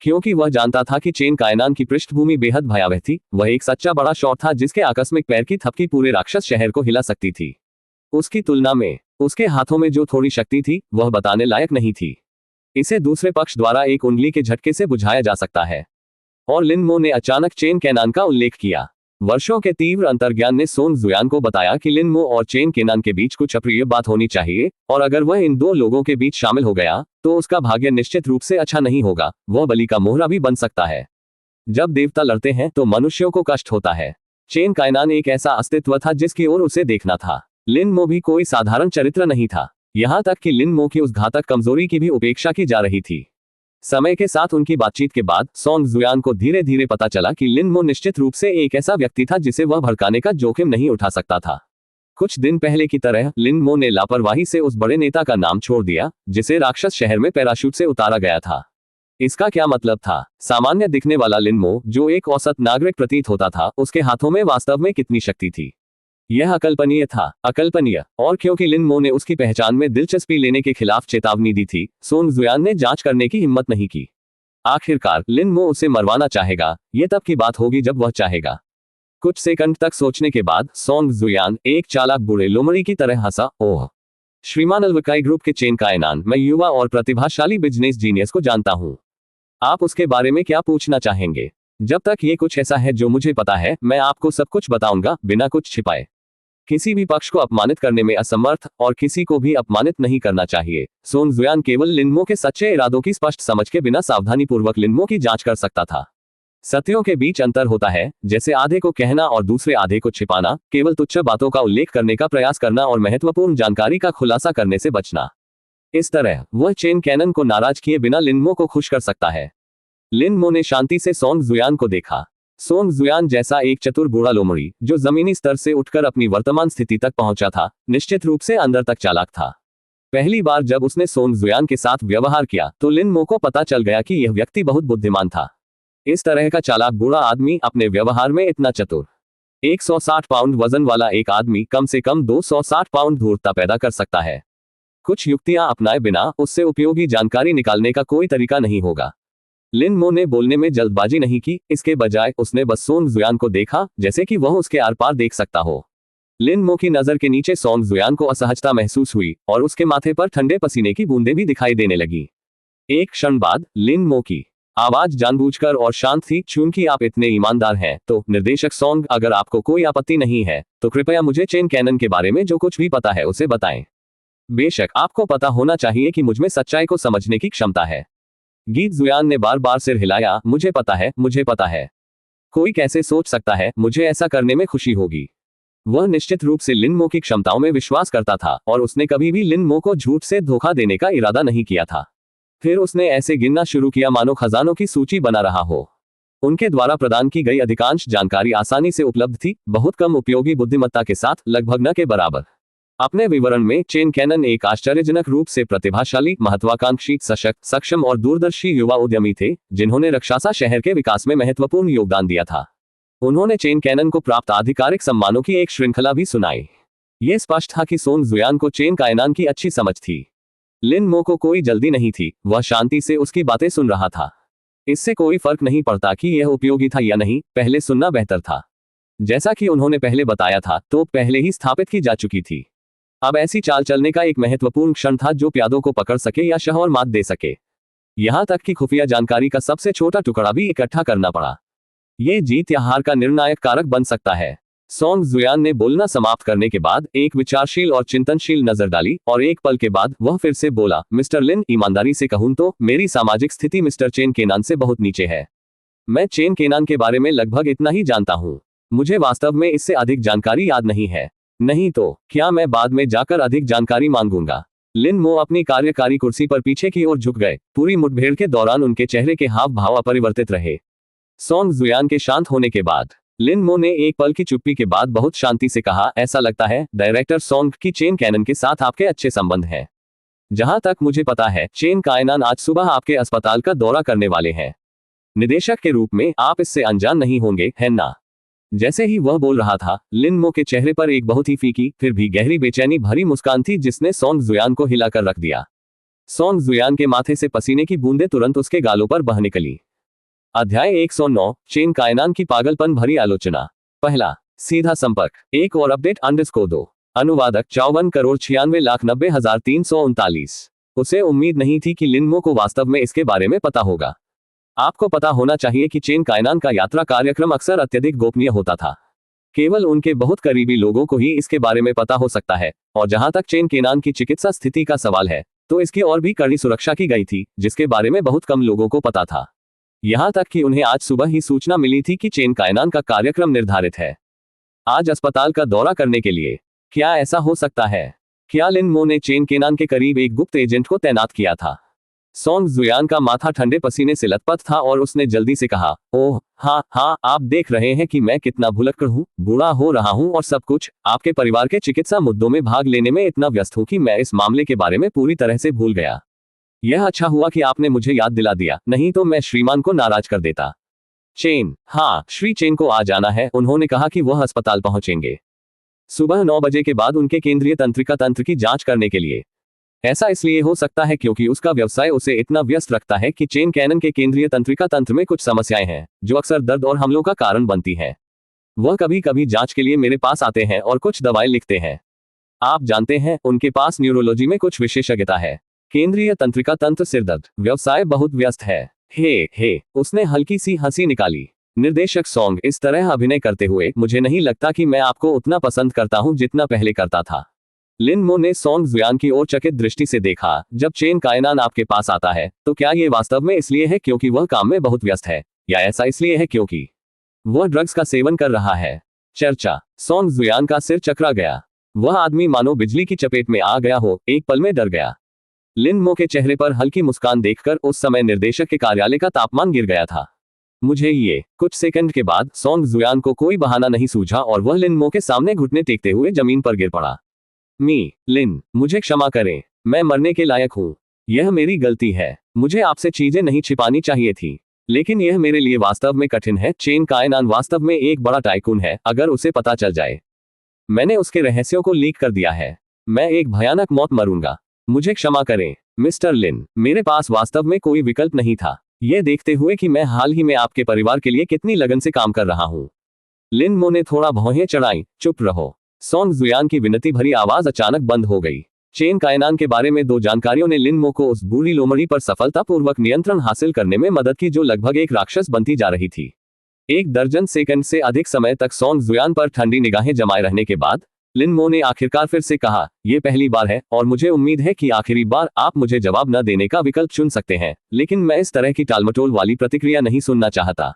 S1: क्योंकि वह जानता था कि चेन कायनान की पृष्ठभूमि बेहद भयावह थी। वह एक सच्चा बड़ा शॉट था जिसके आकस्मिक पैर की थपकी पूरे राक्षस शहर को हिला सकती थी। उसकी तुलना में उसके हाथों में जो थोड़ी शक्ति थी वह बताने लायक नहीं थी। इसे दूसरे पक्ष द्वारा एक उंगली के झटके से बुझाया जा सकता है। और लिन मो ने अचानक चेन केनान का उल्लेख किया। वर्षों के तीव्र अंतर्ज्ञान ने सोंग जुयान को बताया कि लिन मो और चेन केनान के बीच कुछ अप्रिय बात होनी चाहिए, और अगर वह इन दो लोगों के बीच शामिल हो गया तो उसका भाग्य निश्चित रूप से अच्छा नहीं होगा, वह बलि का मोहरा भी बन सकता है। जब देवता लड़ते हैं तो मनुष्यों को कष्ट होता है। चेन कायनान एक ऐसा अस्तित्व था जिसकी ओर उसे देखना था। लिन मो भी कोई साधारण चरित्र नहीं था, यहाँ तक कि लिन मो की उस घातक कमजोरी की भी उपेक्षा की जा रही थी। समय के साथ उनकी बातचीत के बाद सोंग जुयान को धीरे धीरे पता चला कि लिन मो निश्चित रूप से एक ऐसा व्यक्ति था जिसे वह भड़काने का जोखिम नहीं उठा सकता था। कुछ दिन पहले की तरह लिन मो ने लापरवाही से उस बड़े नेता का नाम छोड़ दिया जिसे राक्षस शहर में पैराशूट से उतारा गया था। इसका क्या मतलब था? सामान्य दिखने वाला लिन मो, जो एक औसत नागरिक प्रतीत होता था, उसके हाथों में वास्तव में कितनी शक्ति थी, यह अकल्पनीय था, अकल्पनीय। और क्योंकि लिन मो ने उसकी पहचान में दिलचस्पी लेने के खिलाफ चेतावनी दी थी, सोंग जुयान ने जांच करने की हिम्मत नहीं की। आखिरकार लिन मो उसे मरवाना चाहेगा, यह तब की बात होगी जब वह चाहेगा। कुछ सेकंड तक सोचने के बाद सोंग जुयान एक चालाक बूढ़े लोमड़ी की तरह हंसा। ओह श्रीमान अल्वकाई ग्रुप के चेन कायनान, मैं युवा और प्रतिभाशाली बिजनेस जीनियस को जानता हूं। आप उसके बारे में क्या पूछना चाहेंगे? जब तक ये कुछ ऐसा है जो मुझे पता है, मैं आपको सब कुछ बताऊंगा बिना कुछ छिपाए। किसी भी पक्ष को अपमानित करने में असमर्थ और किसी को भी अपमानित नहीं करना चाहिए। सोंग जुयान केवल लिन मो के सच्चे इरादों की स्पष्ट समझ के बिना सावधानीपूर्वक लिन मो की जांच कर सकता था। सत्यों के बीच अंतर होता है, जैसे आधे को कहना और दूसरे आधे को छिपाना, केवल तुच्छ बातों का उल्लेख करने का प्रयास करना और महत्वपूर्ण जानकारी का खुलासा करने से बचना। इस तरह वह चेन कैनन को नाराज किए बिना लिन मो को खुश कर सकता है। लिन मो ने शांति से सोंग जुयान को देखा। सोंग जुयान जैसा एक चतुर बूढ़ा लोमड़ी, जो जमीनी स्तर से उठकर अपनी वर्तमान स्थिति तक पहुंचा था, निश्चित रूप से अंदर तक चालाक था। पहली बार जब उसने सोंग जुयान के साथ व्यवहार किया तो लिन मो को पता चल गया कि यह व्यक्ति बहुत बुद्धिमान था। इस तरह का चालाक बूढ़ा आदमी अपने व्यवहार में इतना चतुर। 160 पाउंड वजन वाला एक आदमी कम से कम 260 पाउंड धूर्तता पैदा कर सकता है। कुछ युक्तियां अपनाए बिना उससे उपयोगी जानकारी निकालने का कोई तरीका नहीं होगा। लिन मो ने बोलने में जल्दबाजी नहीं की, इसके बजाय उसने बस सोंग जुयान को देखा जैसे कि वह उसके आर पार देख सकता हो। लिन मो की नजर के नीचे सोंग जुयान को असहजता महसूस हुई और उसके माथे पर ठंडे पसीने की बूंदें भी दिखाई देने लगी। एक क्षण बाद लिन मो की आवाज जानबूझकर और शांत थी, चूंकि आप इतने ईमानदार हैं तो निर्देशक सोंग, अगर आपको कोई आपत्ति नहीं है तो कृपया मुझे चेन कैनन के बारे में जो कुछ भी पता है उसे बताएं। बेशक आपको पता होना चाहिए कि मुझमें सच्चाई को समझने की क्षमता है। गीत जुयान ने बार बार सिर हिलाया। मुझे पता है, मुझे पता है। कोई कैसे सोच सकता है मुझे ऐसा करने में खुशी होगी। वह निश्चित रूप से लिन मो की क्षमताओं में विश्वास करता था और उसने कभी भी लिन मो को झूठ से धोखा देने का इरादा नहीं किया था। फिर उसने ऐसे गिनना शुरू किया मानो खजानों की सूची बना रहा हो। उनके द्वारा प्रदान की गई अधिकांश जानकारी आसानी से उपलब्ध थी, बहुत कम उपयोगी बुद्धिमत्ता के साथ, लगभग न के बराबर। अपने विवरण में चेन कैनन एक आश्चर्यजनक रूप से प्रतिभाशाली, महत्वाकांक्षी, सशक्त, सक्षम और दूरदर्शी युवा उद्यमी थे, जिन्होंने रक्षासा शहर के विकास में महत्वपूर्ण योगदान दिया था। उन्होंने चेन कैनन को प्राप्त आधिकारिक सम्मानों की एक श्रृंखला भी सुनाई। यह स्पष्ट था कि सोंग जुयान को चेन कायनान की अच्छी समझ थी। लिन मो को कोई जल्दी नहीं थी, वह शांति से उसकी बातें सुन रहा था। इससे कोई फर्क नहीं पड़ता कि यह उपयोगी था या नहीं, पहले सुनना बेहतर था। जैसा कि उन्होंने पहले बताया था, तो पहले ही स्थापित की जा चुकी थी। अब ऐसी चाल चलने का एक महत्वपूर्ण क्षण था जो प्यादों को पकड़ सके या शहर मात दे सके। यहां तक कि खुफिया जानकारी का सबसे छोटा टुकड़ा भी इकट्ठा करना पड़ा। यह जीत या हार का निर्णायक कारक बन सकता है। सोंग जुयान ने बोलना समाप्त करने के बाद एक विचारशील और चिंतनशील नजर डाली और एक पल के बाद वह फिर से बोला, मिस्टर लिन, ईमानदारी से कहूं तो मेरी सामाजिक स्थिति मिस्टर चेन केनान से बहुत नीचे है। मैं चेन केनान के बारे में लगभग इतना ही जानता हूं। मुझे वास्तव में इससे अधिक जानकारी याद नहीं है। नहीं तो क्या मैं बाद में जाकर अधिक जानकारी मांगूंगा? लिन मो अपनी कार्यकारी कुर्सी पर पीछे की ओर झुक गए। पूरी मुठभेड़ के दौरान उनके चेहरे के हाव भाव अपरिवर्तित रहे। सोंग जुयान के शांत होने के बाद लिन मो ने एक पल की चुप्पी के बाद बहुत शांति से कहा, ऐसा लगता है डायरेक्टर सोंग की चेन कैनन के साथ आपके अच्छे संबंध हैं। जहां तक मुझे पता है, चेन कायनान आज सुबह आपके अस्पताल का दौरा करने वाले हैं। निदेशक के रूप में आप इससे अनजान नहीं होंगे, है ना? जैसे ही वह बोल रहा था, लिन मो के चेहरे पर एक बहुत ही फीकी फिर भी गहरी बेचैनी भरी मुस्कान थी जिसने सोंग जुयान को हिलाकर रख दिया। सोंग जुयान के माथे से पसीने की बूंदें तुरंत उसके गालों पर बह निकली। अध्याय 109 चेन कायनान की पागलपन भरी आलोचना। पहला सीधा संपर्क। एक और अपडेट _2। अनुवादक 54,96,90,339। उसे उम्मीद नहीं थी कि लिन मो को वास्तव में इसके बारे में पता होगा। आपको पता होना चाहिए कि चेन कायनान का यात्रा कार्यक्रम अक्सर अत्यधिक गोपनीय होता था। केवल उनके बहुत करीबी लोगों को ही इसके बारे में पता हो सकता है, और जहां तक चेन केनान की चिकित्सा स्थिति का सवाल है, तो इसकी और भी कड़ी सुरक्षा की गई थी, जिसके बारे में बहुत कम लोगों को पता था। यहां तक कि उन्हें आज सुबह ही सूचना मिली थी कि चेन कायनान का कार्यक्रम निर्धारित है। आज अस्पताल का दौरा करने के लिए। क्या ऐसा हो सकता है? क्या लिन मो ने चेन केनान के करीब एक गुप्त एजेंट को तैनात किया था? सोंग जुयान का माथा ठंडे पसीने से लथपथ था और उसने जल्दी से कहा, ओह हाँ हाँ, आप देख रहे हैं कि मैं कितना भुलक्कड़ हूँ, बूढ़ा हो रहा हूँ और सब कुछ आपके परिवार के चिकित्सा मुद्दों में भाग लेने में इतना व्यस्त हूँ कि मैं इस मामले के बारे में पूरी तरह से भूल गया। यह अच्छा हुआ कि आपने मुझे याद दिला दिया, नहीं तो मैं श्रीमान को नाराज कर देता। चेन, हाँ, श्री चेन को आ जाना है। उन्होंने कहा कि वह अस्पताल पहुंचेंगे सुबह 9 बजे के बाद उनके केंद्रीय तंत्रिका तंत्र की जांच करने के लिए। ऐसा इसलिए हो सकता है क्योंकि उसका व्यवसाय उसे इतना व्यस्त रखता है कि चेन कैनन के केंद्रीय तंत्रिका तंत्र में कुछ समस्याएं हैं जो अक्सर दर्द और हमलों का कारण बनती हैं। वह कभी कभी जांच के लिए मेरे पास आते हैं और कुछ दवाएं लिखते हैं। आप जानते हैं, उनके पास न्यूरोलॉजी में कुछ विशेषज्ञता है। केंद्रीय तंत्रिका तंत्र सिरदर्द व्यवसाय बहुत व्यस्त है। हे, उसने हल्की सी हंसी निकाली। निर्देशक सोंग, इस तरह अभिनय करते हुए मुझे नहीं लगता कि मैं आपको उतना पसंद करता हूं जितना पहले करता था। लिन मो ने सोंग जुयान की ओर चकित दृष्टि से देखा। जब चेन कायनान आपके पास आता है, तो क्या ये वास्तव में इसलिए है क्योंकि वह काम में बहुत व्यस्त है, या ऐसा इसलिए है क्योंकि वह ड्रग्स का सेवन कर रहा है? चर्चा। सोंग जुयान का सिर चकरा गया। वह आदमी मानो बिजली की चपेट में आ गया हो, एक पल में डर गया। लिन मो के चेहरे पर हल्की मुस्कान देखकर उस समय निर्देशक के कार्यालय का तापमान गिर गया था। मुझे ये। कुछ सेकंड के बाद सोंग जुयान को कोई बहाना नहीं सूझा और वह लिन मो के सामने घुटने टेकते हुए जमीन पर गिर पड़ा। लिन, मुझे क्षमा करें, मैं मरने के लायक हूँ। यह मेरी गलती है। मुझे आपसे चीजें नहीं छिपानी चाहिए थी, लेकिन यह मेरे लिए वास्तव में कठिन है। चेन कायनान वास्तव में एक बड़ा टाइकून है। अगर उसे पता चल जाए मैंने उसके रहस्यों को लीक कर दिया है, मैं एक भयानक मौत मरूंगा। मुझे क्षमा करें मिस्टर लिन, मेरे पास वास्तव में कोई विकल्प नहीं था, यह देखते हुए कि मैं हाल ही में आपके परिवार के लिए कितनी लगन से काम कर रहा हूँ। लिन मो ने थोड़ा भौहें चढ़ाई। चुप रहो। सोंग जुयान की विनती भरी आवाज अचानक बंद हो गई। चेन कायनान के बारे में दो जानकारियों ने लिन मो को उस बूढ़ी लोमड़ी पर सफलतापूर्वक नियंत्रण हासिल करने में मदद की जो लगभग एक राक्षस बनती जा रही थी। 1 दर्जन सेकंड से अधिक समय तक सोंग जुयान पर ठंडी निगाहें जमाए रहने के बाद लिन मो ने आखिरकार फिर से कहा, यह पहली बार है और मुझे उम्मीद है कि आखिरी बार आप मुझे जवाब न देने का विकल्प चुन सकते हैं, लेकिन मैं इस तरह की टालमटोल वाली प्रतिक्रिया नहीं सुनना चाहता।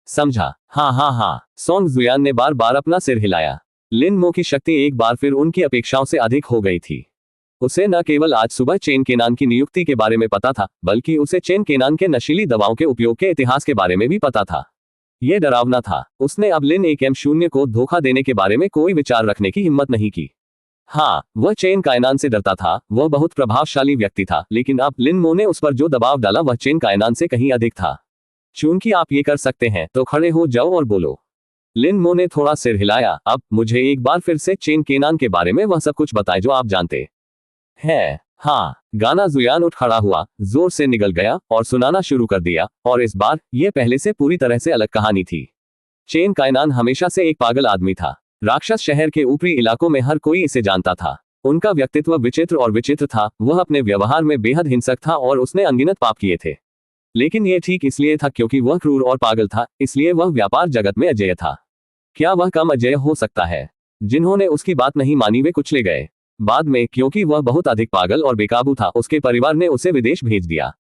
S1: समझा? हाँ। सोंग जुयान ने बार बार अपना सिर हिलाया। लिन मो की शक्ति एक बार फिर उनकी अपेक्षाओं से अधिक हो गई थी। उसे न केवल आज सुबह चेन केनान की नियुक्ति के बारे में पता था, बल्कि उसे चेन केनान के नशीली दवाओं के उपयोग के इतिहास के बारे में भी पता था। यह डरावना था। उसने अब लिन AM0 को धोखा देने के बारे में कोई विचार रखने की हिम्मत नहीं की। हाँ, वह चेन कायनान से डरता था, वह बहुत प्रभावशाली व्यक्ति था, लेकिन अब लिन मो ने उस पर जो दबाव डाला वह चेन कायनान से कहीं अधिक था। चूंकि आप ये कर सकते हैं, तो खड़े हो जाओ और बोलो। लिन मो ने थोड़ा सिर हिलाया। अब मुझे एक बार फिर से चेन केनान के बारे में वह सब कुछ बताएं जो आप जानते हैं। हाँ, गाना जुयान उठ खड़ा हुआ, जोर से निगल गया और सुनाना शुरू कर दिया, और इस बार यह पहले से पूरी तरह से अलग कहानी थी। चेन कायनान हमेशा से एक पागल आदमी था। राक्षस शहर के ऊपरी इलाकों में हर कोई इसे जानता था। उनका व्यक्तित्व विचित्र और विचित्र था। वह अपने व्यवहार में बेहद हिंसक था और उसने अनगिनत पाप किए थे। लेकिन यह ठीक इसलिए था क्योंकि वह क्रूर और पागल था, इसलिए वह व्यापार जगत में अजेय था। क्या वह कम अजेय हो सकता है? जिन्होंने उसकी बात नहीं मानी वे कुचले गए। बाद में, क्योंकि वह बहुत अधिक पागल और बेकाबू था, उसके परिवार ने उसे विदेश भेज दिया।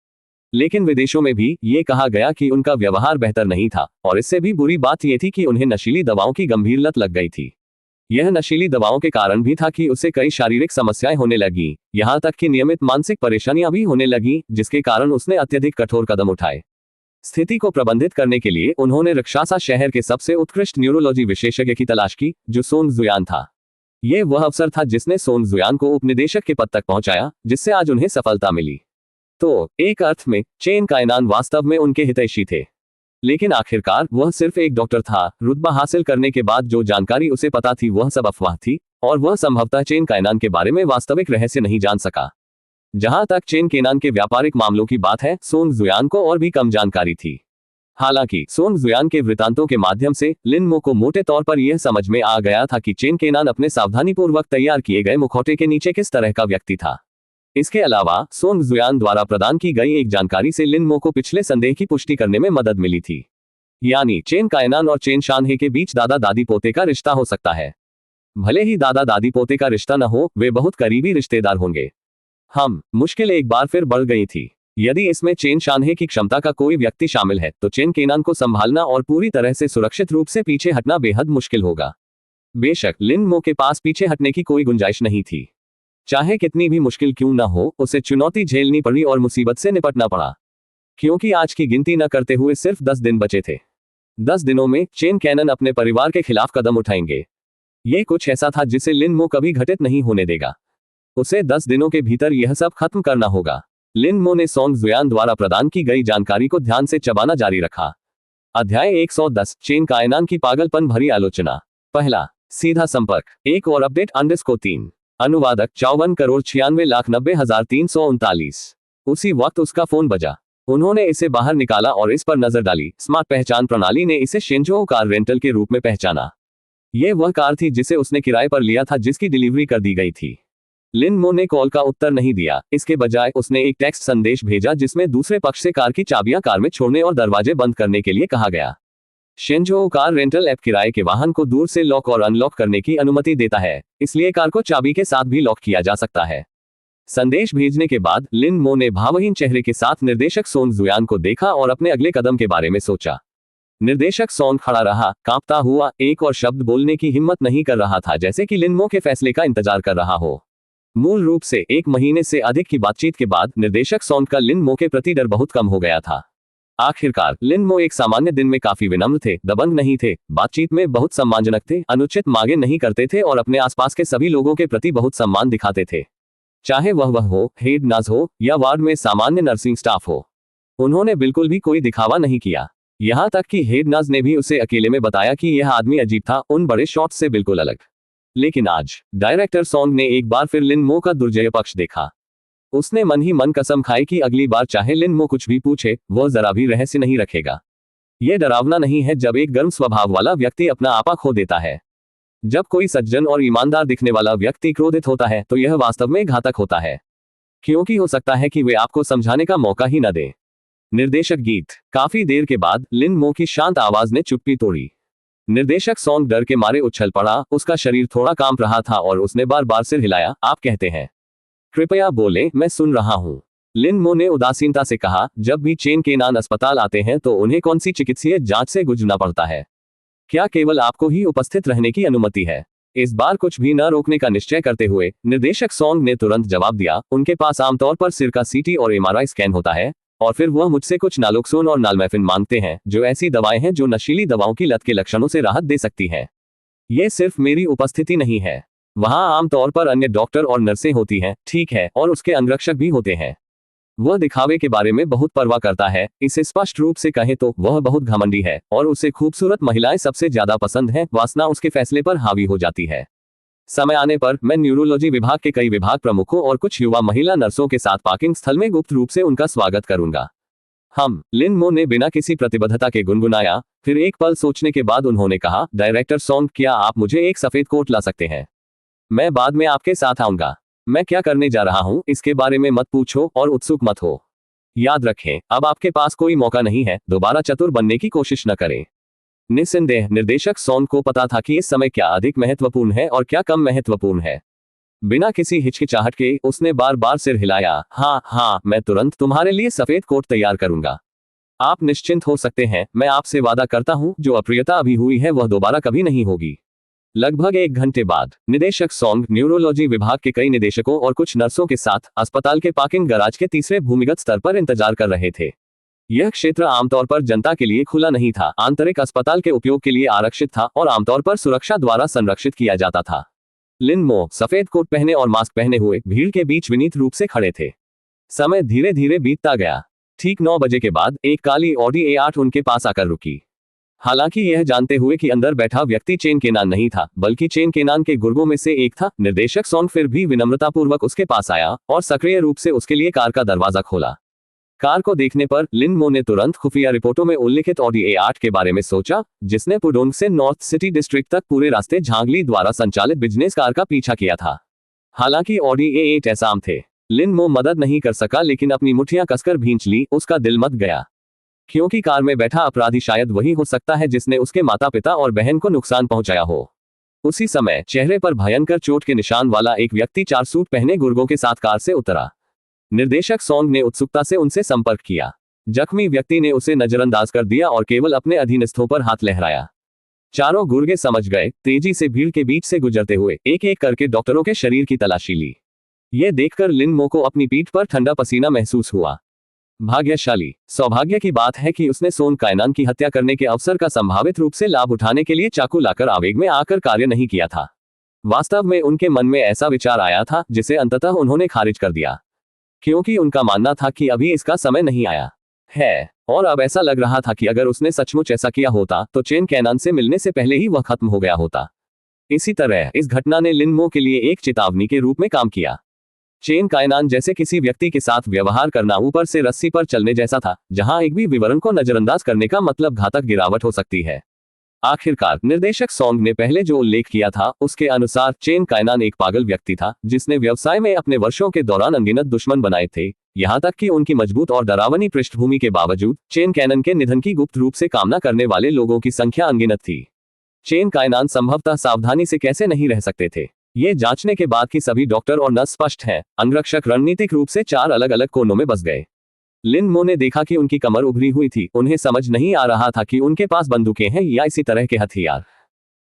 S1: लेकिन विदेशों में भी ये कहा गया कि उनका व्यवहार बेहतर नहीं था, और इससे भी बुरी बात यह थी कि उन्हें नशीली दवाओं की गंभीर लत लग गई थी। यह नशीली दवाओं के कारण भी था कि उसे कई शारीरिक समस्याएं होने लगी, यहाँ तक कि नियमित मानसिक परेशानियां भी होने लगी, जिसके कारण उसने अत्यधिक कठोर कदम उठाए। स्थिति को प्रबंधित करने के लिए उन्होंने रक्षासा शहर के सबसे उत्कृष्ट न्यूरोलॉजी विशेषज्ञ की तलाश की, जो सोंग जुयान था। यह वह अवसर था जिसने सोंग जुयान को उपनिदेशक के पद तक पहुंचाया, जिससे आज उन्हें सफलता मिली। तो एक अर्थ में चेन कायनान वास्तव में उनके हितैषी थे। लेकिन आखिरकार वह सिर्फ एक डॉक्टर था। रुतबा हासिल करने के बाद जो जानकारी उसे पता थी वह सब अफवाह थी, और वह संभवतः चेन कायनान के बारे में वास्तविक रहस्य नहीं जान सका। जहां तक चेन केनान के व्यापारिक मामलों की बात है, सोंग जुयान को और भी कम जानकारी थी। हालांकि सोंग जुयान के वृतांतों के माध्यम से लिन मो को मोटे तौर पर यह समझ में आ गया था कि चेन केनान अपने सावधानीपूर्वक तैयार किए गए मुखौटे के नीचे किस तरह का व्यक्ति था। इसके अलावा सोंग जुयान द्वारा प्रदान की गई एक जानकारी से लिन मो को पिछले संदेह की पुष्टि करने में मदद मिली थी, यानी चेन कायनान और चेन शानहे के बीच दादा दादी पोते का रिश्ता हो सकता है। भले ही दादा दादी पोते का रिश्ता न हो, वे बहुत करीबी रिश्तेदार होंगे। मुश्किल एक बार फिर बढ़ गई थी। यदि इसमें चेन शानहे की क्षमता का कोई व्यक्ति शामिल है तो चेन केनान को संभालना और पूरी तरह से सुरक्षित रूप से पीछे हटना बेहद मुश्किल होगा। बेशक लिन मो के पास पीछे हटने की कोई गुंजाइश नहीं थी। चाहे कितनी भी मुश्किल क्यों न हो, उसे चुनौती झेलनी पड़ी और मुसीबत से निपटना पड़ा, क्योंकि आज की गिनती न करते हुए सिर्फ 10 दिन बचे थे। 10 दिनों में चेन कैनन अपने परिवार के खिलाफ कदम उठाएंगे। ये कुछ ऐसा था जिसे लिन मो कभी घटित नहीं होने देगा। उसे 10 दिनों के भीतर यह सब खत्म करना होगा। लिन मो ने सोंग जुयान द्वारा प्रदान की गई जानकारी को ध्यान से चबाना जारी रखा। अध्याय 110 चेन कायनान की पागलपन भरी आलोचना। पहला, सीधा संपर्क। एक और अपडेट _3। अनुवादक 54,96,90,339। उसी वक्त उसका फोन बजा। उन्होंने इसे बाहर निकाला और इस पर नजर डाली। स्मार्ट पहचान प्रणाली ने इसे शेंजो कार रेंटल के रूप में पहचाना। यह वह कार थी जिसे उसने किराए पर लिया था, जिसकी डिलीवरी कर दी गई थी। लिन मो ने कॉल का उत्तर नहीं दिया। इसके बजाय उसने एक टेक्स्ट संदेश भेजा जिसमें दूसरे पक्ष से कार की चाबियां कार में छोड़ने और दरवाजे बंद करने के लिए कहा गया। शेंजो कार रेंटल ऐप किराए के वाहन को दूर से लॉक और अनलॉक करने की अनुमति देता है, इसलिए कार को चाबी के साथ भी लॉक किया जा सकता है। संदेश भेजने के बाद लिन मो ने भावहीन चेहरे के साथ निर्देशक सोंग जुयान को देखा और अपने अगले कदम के बारे में सोचा। निर्देशक सोंग खड़ा रहा, कांपता हुआ, एक और शब्द बोलने की हिम्मत नहीं कर रहा था, जैसे कि लिन मो के फैसले का इंतजार कर रहा हो। मूल रूप से 1 महीने से अधिक की बातचीत के बाद निर्देशक सोंग का लिन मो के प्रति डर बहुत कम हो गया था। आखिरकार लिन मो एक सामान्य दिन में काफी विनम्र थे, दबंग नहीं थे, बातचीत में बहुत सम्मानजनक थे, अनुचित मांगे नहीं करते थे और अपने आसपास के सभी लोगों के प्रति बहुत सम्मान दिखाते थे, चाहे वह हो, हेड नर्स हो या वार्ड में सामान्य नर्सिंग स्टाफ हो। उन्होंने बिल्कुल भी कोई दिखावा नहीं किया। यहाँ तक कि हेड नर्स ने भी उसे अकेले में बताया कि यह आदमी अजीब था, उन बड़े शॉट्स से बिल्कुल अलग। लेकिन आज डायरेक्टर सोंग ने एक बार फिर लिन मो का दुर्जय पक्ष देखा। उसने मन ही मन कसम खाई कि अगली बार चाहे लिन मो कुछ भी पूछे, वह जरा भी रहस्य नहीं रखेगा। यह डरावना नहीं है जब एक गर्म स्वभाव वाला व्यक्ति अपना आपा खो देता है। जब कोई सज्जन और ईमानदार दिखने वाला व्यक्ति क्रोधित होता है तो यह वास्तव में घातक होता है, क्योंकि हो सकता है कि वे आपको समझाने का मौका ही न दें। निर्देशक गीत। काफी देर के बाद लिन मो की शांत आवाज ने चुप्पी तोड़ी। निर्देशक सोंग डर के मारे उछल पड़ा, उसका शरीर थोड़ा कांप रहा था और उसने बार बार सिर हिलाया। आप कहते हैं? कृपया बोले, मैं सुन रहा हूं। लिन मो ने उदासीनता से कहा, जब भी चेन केनान अस्पताल आते हैं तो उन्हें कौन सी चिकित्सीय जांच से गुजरना पड़ता है? क्या केवल आपको ही उपस्थित रहने की अनुमति है? इस बार कुछ भी न रोकने का निश्चय करते हुए निर्देशक सोंग ने तुरंत जवाब दिया, उनके पास आमतौर पर सिर का सीटी और एमआरआई स्कैन होता है, और फिर वह मुझसे कुछ नालोक्सोन और नालमेफिन मांगते हैं, जो ऐसी दवाएं हैं जो नशीली दवाओं की लत के लक्षणों से राहत दे सकती हैं। ये सिर्फ मेरी उपस्थिति नहीं है, वहां आमतौर पर अन्य डॉक्टर और नर्सें होती हैं, ठीक है, और उसके अंगरक्षक भी होते हैं। वह दिखावे के बारे में बहुत परवाह करता है। इसे स्पष्ट रूप से कहें तो वह बहुत घमंडी है और उसे खूबसूरत महिलाएं सबसे ज्यादा पसंद हैं। वासना उसके फैसले पर हावी हो जाती है। समय आने पर मैं न्यूरोलॉजी विभाग के कई विभाग प्रमुखों और कुछ युवा महिला नर्सों के साथ पार्किंग स्थल में गुप्त रूप से उनका स्वागत करूंगा। लिन मो ने बिना किसी प्रतिबद्धता के गुनगुनाया। फिर एक पल सोचने के बाद उन्होंने कहा, डायरेक्टर सोंग, क्या आप मुझे एक सफेद कोट ला सकते हैं? मैं बाद में आपके साथ आऊंगा। मैं क्या करने जा रहा हूं इसके बारे में मत पूछो और उत्सुक मत हो। याद रखें, अब आपके पास कोई मौका नहीं है, दोबारा चतुर बनने की कोशिश न करें। निस्संदेह निर्देशक सोंग को पता था कि इस समय क्या अधिक महत्वपूर्ण है और क्या कम महत्वपूर्ण है। बिना किसी हिचकिचाहट के उसने बार बार सिर हिलाया। हाँ, मैं तुरंत तुम्हारे लिए सफेद कोट तैयार करूंगा। आप निश्चिंत हो सकते हैं, मैं आपसे वादा करता हूं, जो अप्रियता अभी हुई है वह दोबारा कभी नहीं होगी। लगभग 1 घंटे बाद निदेशक सोंग न्यूरोलॉजी विभाग के कई निदेशकों और कुछ नर्सों के साथ अस्पताल के पार्किंग गराज के तीसरे भूमिगत स्तर पर इंतजार कर रहे थे। यह क्षेत्र आमतौर पर जनता के लिए खुला नहीं था, आंतरिक अस्पताल के उपयोग के लिए आरक्षित था और आमतौर पर सुरक्षा द्वारा संरक्षित किया जाता था। लिन मो सफेद कोट पहने और मास्क पहने हुए भीड़ के बीच विनीत रूप से खड़े थे। समय धीरे धीरे बीतता गया। ठीक 9 बजे के बाद एक काली ऑडी A8 उनके पास आकर रुकी। हालांकि यह जानते हुए कि अंदर बैठा व्यक्ति चेन केनान नहीं था, बल्कि चेन केनान के गुर्गों में से एक था, निर्देशक सॉन्ग फिर भी विनम्रतापूर्वक उसके पास आया और सक्रिय रूप से उसके लिए कार का दरवाजा खोला। कार को देखने पर लिन मो ने तुरंत खुफिया रिपोर्टों में उल्लिखित ऑडी A8 के बारे में सोचा, जिसने पुडोंग से नॉर्थ सिटी डिस्ट्रिक्ट तक पूरे रास्ते झांगली द्वारा संचालित बिजनेस कार का पीछा किया था। हालांकि ऑडी A8 ऐसा थे। लिन मो मदद नहीं कर सका, लेकिन अपनी मुठ्ठियां कसकर भींच ली। उसका दिल मत गया, क्योंकि कार में बैठा अपराधी शायद वही हो सकता है जिसने उसके माता पिता और बहन को नुकसान पहुंचाया हो। उसी समय चेहरे पर भयंकर चोट के निशान वाला एक व्यक्ति 4 सूट पहने गुर्गों के साथ कार से उतरा। निर्देशक सॉन्ग ने उत्सुकता से उनसे संपर्क किया। जख्मी व्यक्ति ने उसे नजरअंदाज कर दिया और केवल अपने अधीनस्थों पर हाथ लहराया। चारों गुर्गे समझ गए। तेजी से भीड़ के बीच से गुजरते हुए एक एक करके डॉक्टरों के शरीर की तलाशी ली। यह देखकर लिन मो को अपनी पीठ पर ठंडा पसीना महसूस हुआ। भाग्यशाली, सौभाग्य की बात है कि उसने सोन कायनान की हत्या करने के अवसर का संभावित रूप से लाभ उठाने के लिए चाकू लाकर आवेग में आकर कार्य नहीं किया था। वास्तव में उनके मन में ऐसा विचार आया था, जिसे अंततः उन्होंने खारिज कर दिया, क्योंकि उनका मानना था कि अभी इसका समय नहीं आया है। और अब ऐसा लग रहा था कि अगर उसने सचमुच ऐसा किया होता तो चेन कैनान से मिलने से पहले ही वह खत्म हो गया होता। इसी तरह इस घटना ने लिन मो के लिए एक चेतावनी के रूप में काम किया। चेन कायनान जैसे किसी व्यक्ति के साथ व्यवहार करना ऊपर से रस्सी पर चलने जैसा था, जहां एक भी विवरण को नजरअंदाज करने का मतलब घातक गिरावट हो सकती है। आखिरकार निर्देशक सॉन्ग ने पहले जो उल्लेख किया था, उसके अनुसार चेन कायनान एक पागल व्यक्ति था, जिसने व्यवसाय में अपने वर्षों के दौरान अनगिनत दुश्मन बनाए थे। यहां तक कि उनकी मजबूत और डरावनी पृष्ठभूमि के बावजूद चेन कैनन के निधन की गुप्त रूप से कामना करने वाले लोगों की संख्या अनगिनत थी। चेन कायनान संभवतः सावधानी से कैसे नहीं रह सकते थे, ये जांचने के बाद कि सभी डॉक्टर और नर्स स्पष्ट हैं। अंगरक्षक रणनीतिक रूप से 4 अलग अलग कोनों में बस गए। लिन मो ने देखा कि उनकी कमर उभरी हुई थी। उन्हें समझ नहीं आ रहा था कि उनके पास बंदूकें हैं या इसी तरह के हथियार।